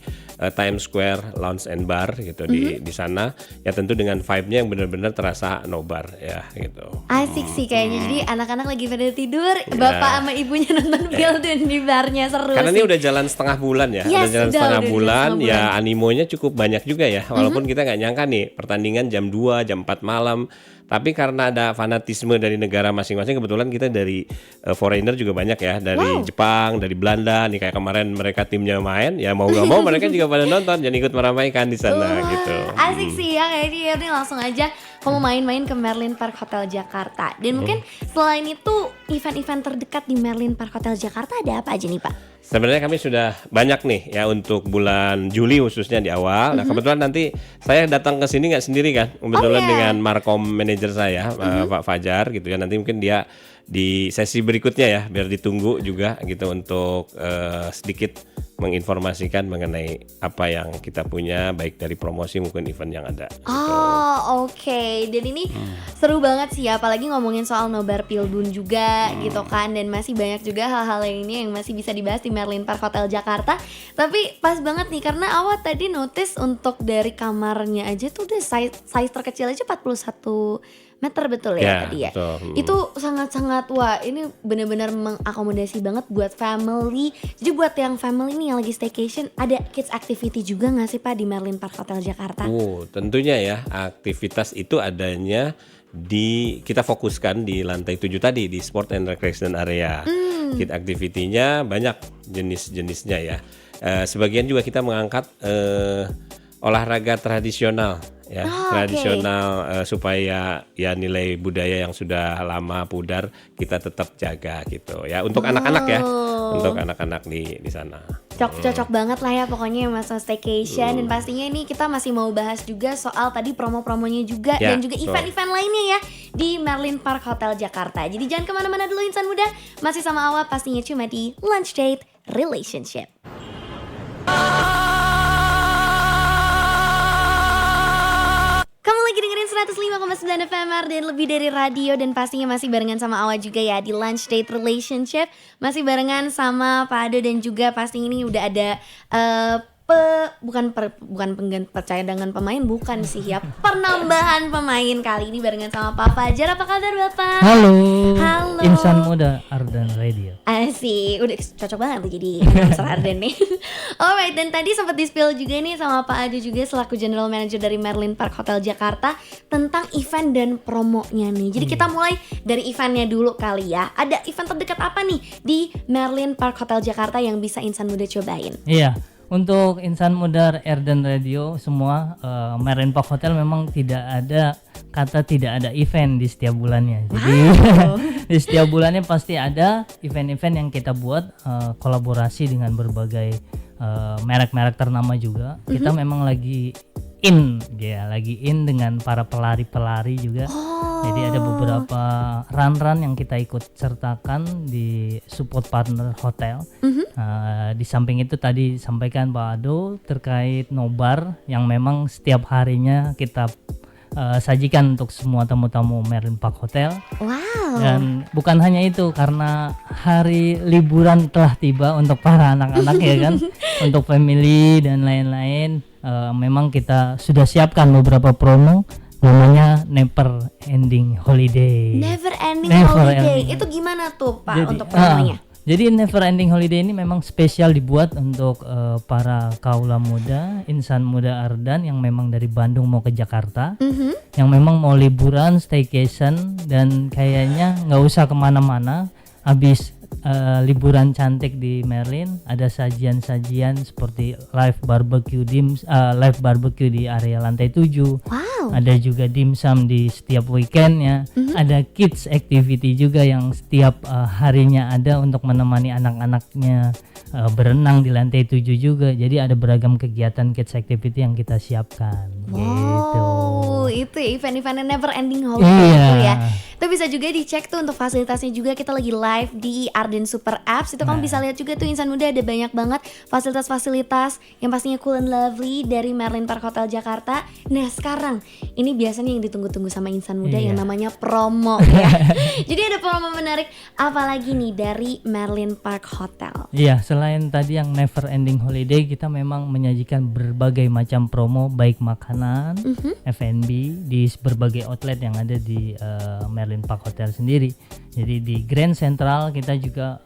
Times Square Lounge and Bar gitu di sana ya, tentu dengan vibe-nya yang benar-benar terasa nobar ya gitu. Asik sih kayaknya. Jadi anak-anak lagi pada tidur, bapak sama ibunya nonton film di barnya, seru Karena sih. ini udah jalan setengah bulan ya, udah jalan setengah bulan ya, animonya cukup banyak juga ya, walaupun kita nggak nyangka nih pertandingan jam 2, jam 4 malam. Tapi karena ada fanatisme dari negara masing-masing, kebetulan kita dari foreigner juga banyak ya, dari Jepang, dari Belanda. Nih kayak kemarin mereka timnya main, ya mau nggak mau mereka juga pada nonton, jadi ikut meramaikan di sana gitu. Asik sih ya, kayaknya ini langsung aja kamu main-main ke Merlin Park Hotel Jakarta. Dan mungkin selain itu event-event terdekat di Merlin Park Hotel Jakarta ada apa aja nih Pak? Sebenarnya kami sudah banyak nih ya untuk bulan Juli khususnya di awal. Nah kebetulan nanti saya datang ke sini nggak sendiri kan, kebetulan dengan Markom manajer saya Pak Fajar gitu ya. Nanti mungkin dia di sesi berikutnya ya, biar ditunggu juga gitu untuk sedikit menginformasikan mengenai apa yang kita punya, baik dari promosi maupun event yang ada. Oke. Dan ini seru banget sih ya, apalagi ngomongin soal nobar Pilbun juga gitu kan. Dan masih banyak juga hal-hal lainnya yang masih bisa dibahas di Merlin Park Hotel Jakarta. Tapi pas banget nih, karena awal tadi notice untuk dari kamarnya aja tuh udah size terkecil aja 41 meter, betul ya tadi ya. Itu sangat-sangat wah, ini benar-benar mengakomodasi banget buat family. Jadi buat yang family nih yang lagi staycation, ada kids activity juga nggak sih Pak di Merlin Park Hotel Jakarta? Tentunya ya, aktivitas itu adanya kita fokuskan di lantai 7 tadi di Sport and Recreation Area. Kid activity-nya banyak jenis-jenisnya ya. Sebagian juga kita mengangkat olahraga tradisional ya, supaya ya nilai budaya yang sudah lama pudar kita tetap jaga gitu ya, untuk anak-anak ya, untuk anak-anak di sana. Cocok banget lah ya pokoknya masa staycation. Dan pastinya ini kita masih mau bahas juga soal tadi promo-promonya juga dan juga event-event lainnya ya di Merlin Park Hotel Jakarta. Jadi jangan kemana-mana dulu insan muda, masih sama Awa pastinya cuma di Lunch Date Relationship. Kamu lagi dengerin 105,9 FM dan lebih dari radio, dan pastinya masih barengan sama Awa juga ya di Lunch Date Relationship. Masih barengan sama Pak Ado dan juga pastinya ini udah ada bukan percadangan pemain, bukan sih ya, penambahan pemain kali ini barengan sama Pak Fajar. Apa kabar Bapak? Halo. Halo. Insan muda Ardan Radio. Asik, udah cocok banget tuh jadi Mr. Ardan nih. Alright, dan tadi sempat di-spill juga nih sama Pak Ado juga selaku General Manager dari Merlin Park Hotel Jakarta tentang event dan promonya nih. Jadi kita mulai dari eventnya dulu kali ya. Ada event terdekat apa nih di Merlin Park Hotel Jakarta yang bisa insan muda cobain? Iya, untuk insan muda Ardan Radio semua, Merlin Park Hotel memang tidak ada kata tidak ada event di setiap bulannya. Jadi di setiap bulannya pasti ada event-event yang kita buat kolaborasi dengan berbagai merek-merek ternama juga. Kita memang lagi in dengan para pelari-pelari juga. Jadi ada beberapa run-run yang kita ikut sertakan di support partner hotel. Di samping itu tadi sampaikan Pak Ado terkait nobar yang memang setiap harinya kita sajikan untuk semua tamu-tamu Merlin Park Hotel. Dan bukan hanya itu, karena hari liburan telah tiba untuk para anak-anak ya kan, untuk family dan lain-lain. Memang kita sudah siapkan beberapa promo, namanya Never Ending Holiday. Never Ending Holiday. Itu gimana tuh Pak untuk promonya? Jadi Never Ending Holiday ini memang spesial dibuat untuk para kaula muda, insan muda Ardan yang memang dari Bandung mau ke Jakarta, yang memang mau liburan, staycation, dan kayaknya nggak usah kemana-mana, habis liburan cantik di Merlin, ada sajian-sajian seperti live barbecue di area lantai 7. Wow. Ada juga dimsum di setiap weekend ya. Ada kids activity juga yang setiap harinya ada untuk menemani anak-anaknya berenang di lantai 7 juga. Jadi ada beragam kegiatan kids activity yang kita siapkan. Gitu. Wow, itu ya event-event never ending holiday Iya. itu ya. Itu bisa juga dicek tuh untuk fasilitasnya juga, kita lagi live di Arden Super Apps. Itu kamu bisa lihat juga tuh Insan Muda ada banyak banget fasilitas-fasilitas yang pastinya cool and lovely dari Merlin Park Hotel Jakarta. Nah sekarang ini biasanya yang ditunggu-tunggu sama Insan Muda yang namanya promo ya. Jadi ada promo menarik apalagi nih dari Merlin Park Hotel? Iya, selain tadi yang never ending holiday, kita memang menyajikan berbagai macam promo baik makanan, F&B di berbagai outlet yang ada di Merlin Park Hotel sendiri. Jadi di Grand Central kita juga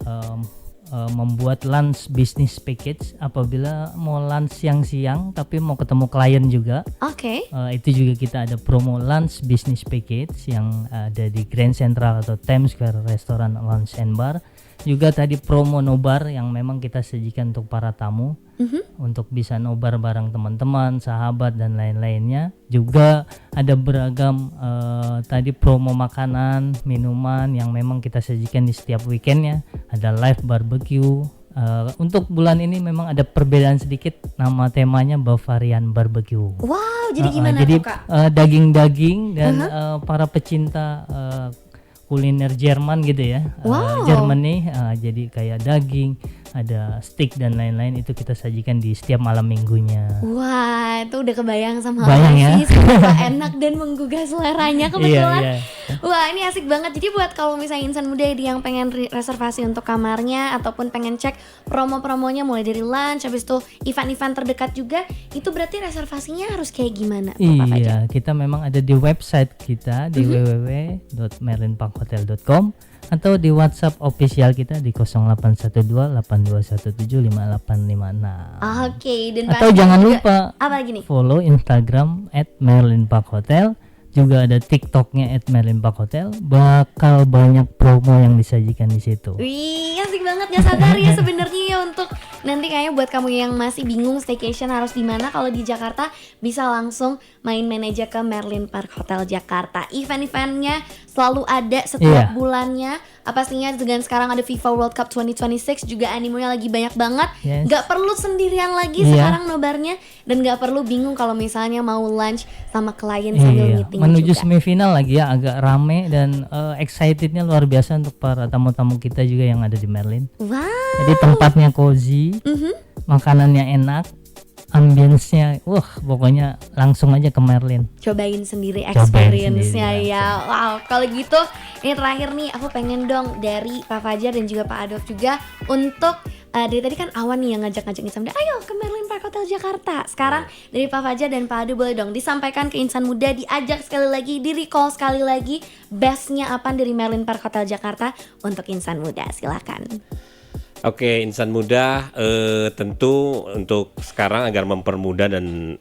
membuat lunch business package apabila mau lunch siang-siang tapi mau ketemu klien juga. Oke. Itu juga kita ada promo lunch business package yang ada di Grand Central atau Times Square Restaurant Lounge and Bar. Juga tadi promo nobar yang memang kita sajikan untuk para tamu untuk bisa nobar bareng teman-teman, sahabat dan lain-lainnya. Juga ada beragam tadi promo makanan, minuman yang memang kita sajikan di setiap weekendnya. Ada live barbecue. Untuk bulan ini memang ada perbedaan sedikit, nama temanya Bavarian Barbecue. Wow, jadi gimana jadi, tuh Kak? Daging-daging dan para pecinta kuliner Jerman gitu ya. Germany, jadi kayak daging, ada steak dan lain-lain itu kita sajikan di setiap malam minggunya. Wah, itu udah kebayang sama Bayang ya? sih, seberapa enak dan menggugah seleranya kebetulan. Iya. Wah, ini asik banget. Jadi buat kalau misalnya Insan Muda yang pengen reservasi untuk kamarnya ataupun pengen cek promo-promonya mulai dari lunch, habis itu event-event terdekat juga, itu berarti reservasinya harus kayak gimana? Iya, kita memang ada di website kita di www.merlinparkhotel.com atau di WhatsApp official kita di 0812-8217-5856. Oke, dan Atau pasti jangan juga- lupa apa lagi nih? follow Instagram @merlinparkhotel. Juga ada TikToknya @merlinparkhotel. Bakal banyak promo yang disajikan di situ. Wih, asik banget, gak sabar ya sebenarnya ya untuk nanti kayaknya buat kamu yang masih bingung staycation harus di mana kalau di Jakarta, bisa langsung main-main aja ke Merlin Park Hotel Jakarta. Event-eventnya selalu ada setiap bulannya. Pastinya dengan sekarang ada FIFA World Cup 2026 juga animonya lagi banyak banget. Gak perlu sendirian lagi sekarang nobarnya, dan gak perlu bingung kalau misalnya mau lunch sama klien sambil meeting menuju juga. semifinal lagi ya, agak rame dan excitednya luar biasa untuk para tamu-tamu kita juga yang ada di Merlin. Wow. Jadi tempatnya cozy, makanannya enak, ambience-nya, pokoknya langsung aja ke Merlin. Cobain sendiri Cobain experience-nya sendiri, ya. Wow, kalau gitu ini terakhir nih aku pengen dong dari Pak Fajar dan juga Pak Adolf juga untuk dari tadi kan Awan nih yang ngajak-ngajak Insan Muda, ayo ke Merlin Park Hotel Jakarta. Sekarang dari Pak Fajar dan Pak Ado boleh dong disampaikan ke Insan Muda, diajak sekali lagi, di recall sekali lagi bestnya apa dari Merlin Park Hotel Jakarta untuk Insan Muda, silakan. Oke, Insan Muda tentu untuk sekarang agar mempermudah dan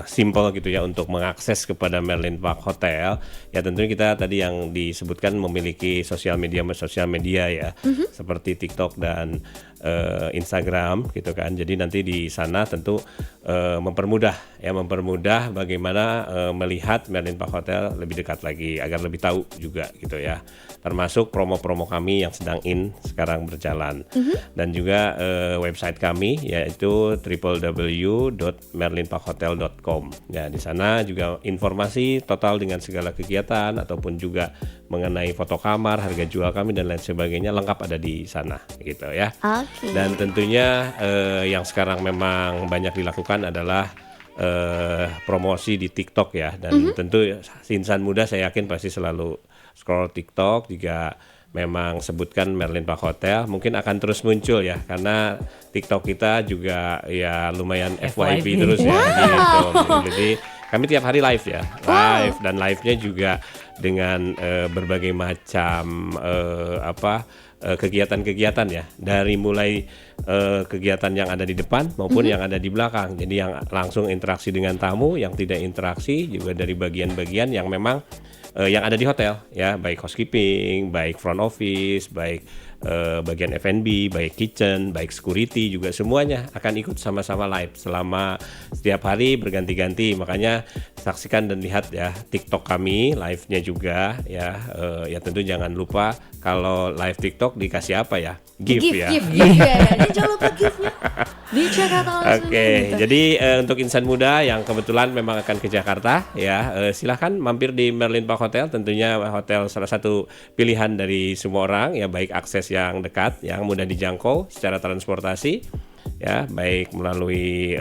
simple gitu ya untuk mengakses kepada Merlin Park Hotel, ya tentunya kita tadi yang disebutkan memiliki sosial media ya, seperti TikTok dan Instagram gitu kan. Jadi nanti di sana tentu mempermudah bagaimana melihat Merlin Park Hotel lebih dekat lagi agar lebih tahu juga gitu ya. Termasuk promo-promo kami yang sedang sekarang berjalan. Dan juga website kami yaitu www.merlinparkhotel.com. Ya, di sana juga informasi total dengan segala kegiatan ataupun juga mengenai foto kamar, harga jual kami dan lain sebagainya lengkap ada di sana gitu ya. Dan tentunya yang sekarang memang banyak dilakukan adalah promosi di TikTok ya, dan tentu Insan Muda saya yakin pasti selalu scroll TikTok, juga memang sebutkan Merlin Park Hotel mungkin akan terus muncul ya, karena TikTok kita juga ya lumayan FYP terus ya gitu. Jadi kami tiap hari live ya, dan live-nya juga dengan berbagai macam kegiatan-kegiatan ya, dari mulai kegiatan yang ada di depan maupun yang ada di belakang. Jadi yang langsung interaksi dengan tamu, yang tidak interaksi juga dari bagian-bagian yang memang yang ada di hotel ya, baik housekeeping, baik front office, baik bagian F&B, baik kitchen, baik security juga semuanya akan ikut sama-sama live selama setiap hari berganti-ganti. Makanya saksikan dan lihat ya TikTok kami live-nya juga ya. Ya tentu jangan lupa kalau live TikTok dikasih apa ya? Gift ya. Gift. Jangan lupa gift-nya. Di Jakarta langsung. Oke, gitu. jadi untuk insan muda yang kebetulan memang akan ke Jakarta ya, silahkan mampir di Merlin Park Hotel. Tentunya hotel salah satu pilihan dari semua orang ya, baik akses yang dekat, yang mudah dijangkau secara transportasi ya, baik melalui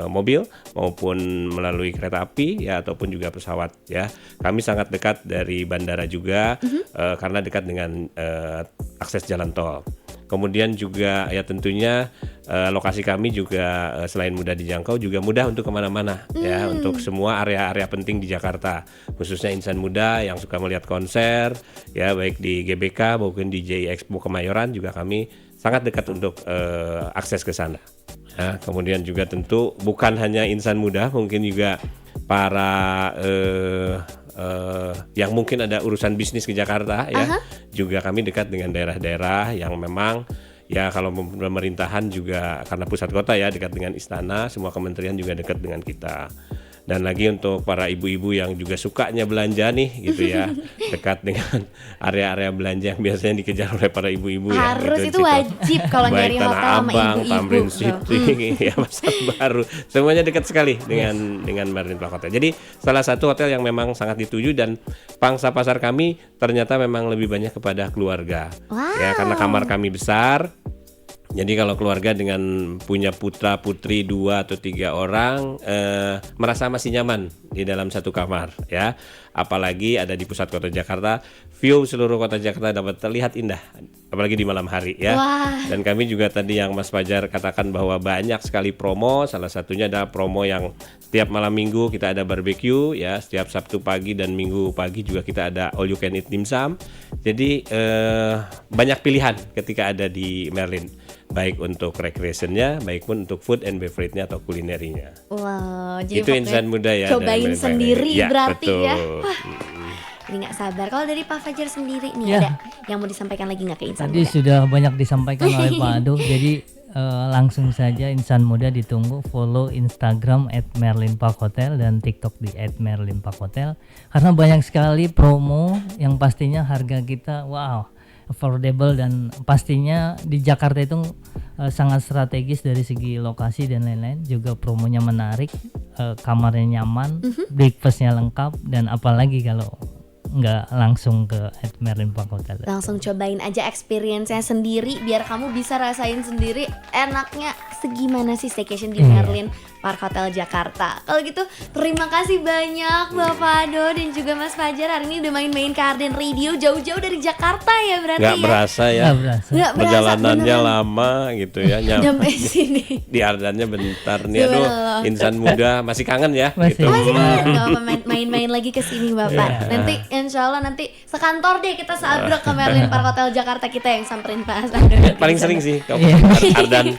mobil maupun melalui kereta api ya, ataupun juga pesawat ya. Kami sangat dekat dari bandara juga karena dekat dengan akses jalan tol. Kemudian juga ya tentunya lokasi kami juga selain mudah dijangkau juga mudah untuk kemana-mana ya, untuk semua area-area penting di Jakarta, khususnya insan muda yang suka melihat konser ya, baik di GBK maupun di JI Expo Kemayoran juga kami sangat dekat untuk akses ke sana. Nah, kemudian juga tentu bukan hanya insan muda, mungkin juga para yang mungkin ada urusan bisnis ke Jakarta ya, juga kami dekat dengan daerah-daerah yang memang ya, kalau pemerintahan juga karena pusat kota ya dekat dengan istana, semua kementerian juga dekat dengan kita. Dan lagi untuk para ibu-ibu yang juga sukanya belanja nih gitu ya, dekat dengan area-area belanja yang biasanya dikejar oleh para ibu-ibu ya. Harus gitu, itu wajib kalau nyari Tanah hotel sama Abang, ibu-ibu. Tamrin City, ya Pasar Baru, semuanya dekat sekali dengan Merlin Park Hotel. Jadi salah satu hotel yang memang sangat dituju, dan pangsa pasar kami ternyata memang lebih banyak kepada keluarga. Ya, karena kamar kami besar. Jadi kalau keluarga dengan punya putra putri 2 atau 3 orang merasa masih nyaman di dalam satu kamar ya. Apalagi ada di pusat kota Jakarta, view seluruh kota Jakarta dapat terlihat indah, apalagi di malam hari ya. Dan kami juga tadi yang Mas Fajar katakan bahwa banyak sekali promo. Salah satunya adalah promo yang setiap malam minggu kita ada barbecue ya, setiap Sabtu pagi dan Minggu pagi juga kita ada all you can eat dimsum. Jadi banyak pilihan ketika ada di Merlin, baik untuk recreationnya, baik pun untuk food and beverage-nya atau kulinerinya. Wow, jadi itu insan muda ya. Cobain sendiri ya, berarti betul. ya. Wah, ini nggak sabar. Kalau dari Pak Fajar sendiri nih, Ya. ada yang mau disampaikan lagi nggak ke insan Tadi muda? sudah banyak disampaikan oleh Pak Ado. Jadi langsung saja insan muda ditunggu, follow Instagram @merlinparkhotel dan TikTok di @merlinparkhotel, karena banyak sekali promo yang pastinya harga kita wow, affordable, dan pastinya di Jakarta itu sangat strategis dari segi lokasi dan lain-lain. Juga promonya menarik, kamarnya nyaman, breakfastnya lengkap, dan apalagi kalau nggak langsung ke Merlin Park Hotel. Langsung cobain aja experience-nya sendiri biar kamu bisa rasain sendiri enaknya segimana sih staycation di Merlin Park Hotel Jakarta. Kalau gitu terima kasih banyak Bapak Ado dan juga Mas Fajar, hari ini udah main-main ke Arden Radio jauh-jauh dari Jakarta ya berarti. Nggak berasa ya. Nggak berasa. Nggak berasa, Perjalanannya beneran. lama gitu ya. Nyampe sini. Di Ardannya bentar nih. Gimana Aduh, lo? insan muda masih kangen ya. Masih. Gitu. Nggak apa, main-main lagi ke sini Bapak. Nanti insya Allah nanti sekantor deh kita seabrek ke Merlin Park Hotel Jakarta, kita yang samperin Pak Ado. Paling sering sih kalau Ardan.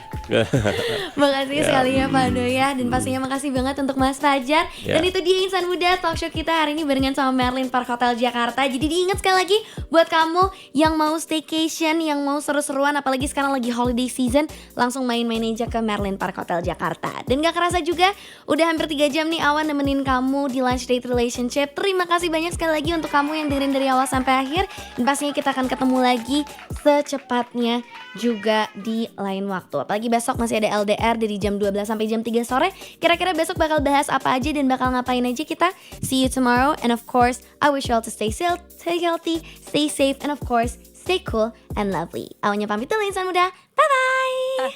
Makasih sekali ya Pak Ado ya. Dan pastinya makasih banget untuk Mas Fajar. Dan itu dia Insan Muda Talk Show kita hari ini barengan sama Merlin Park Hotel Jakarta. Jadi diingat sekali lagi buat kamu yang mau staycation, yang mau seru-seruan, apalagi sekarang lagi holiday season, langsung main-main aja ke Merlin Park Hotel Jakarta. Dan gak kerasa juga udah hampir 3 jam nih Awan nemenin kamu di Lunch Date Relationship. Terima kasih banyak sekali lagi untuk kamu yang dengerin dari awal sampai akhir. Dan pastinya kita akan ketemu lagi secepatnya juga di lain waktu. Apalagi besok masih ada LDR dari jam 12 sampai jam 3 sore. Kira-kira besok bakal bahas apa aja dan bakal ngapain aja kita. See you tomorrow, and of course I wish you all to stay healthy, stay safe, and of course stay cool and lovely. Awannya pamit dulu Insan Muda. Bye bye.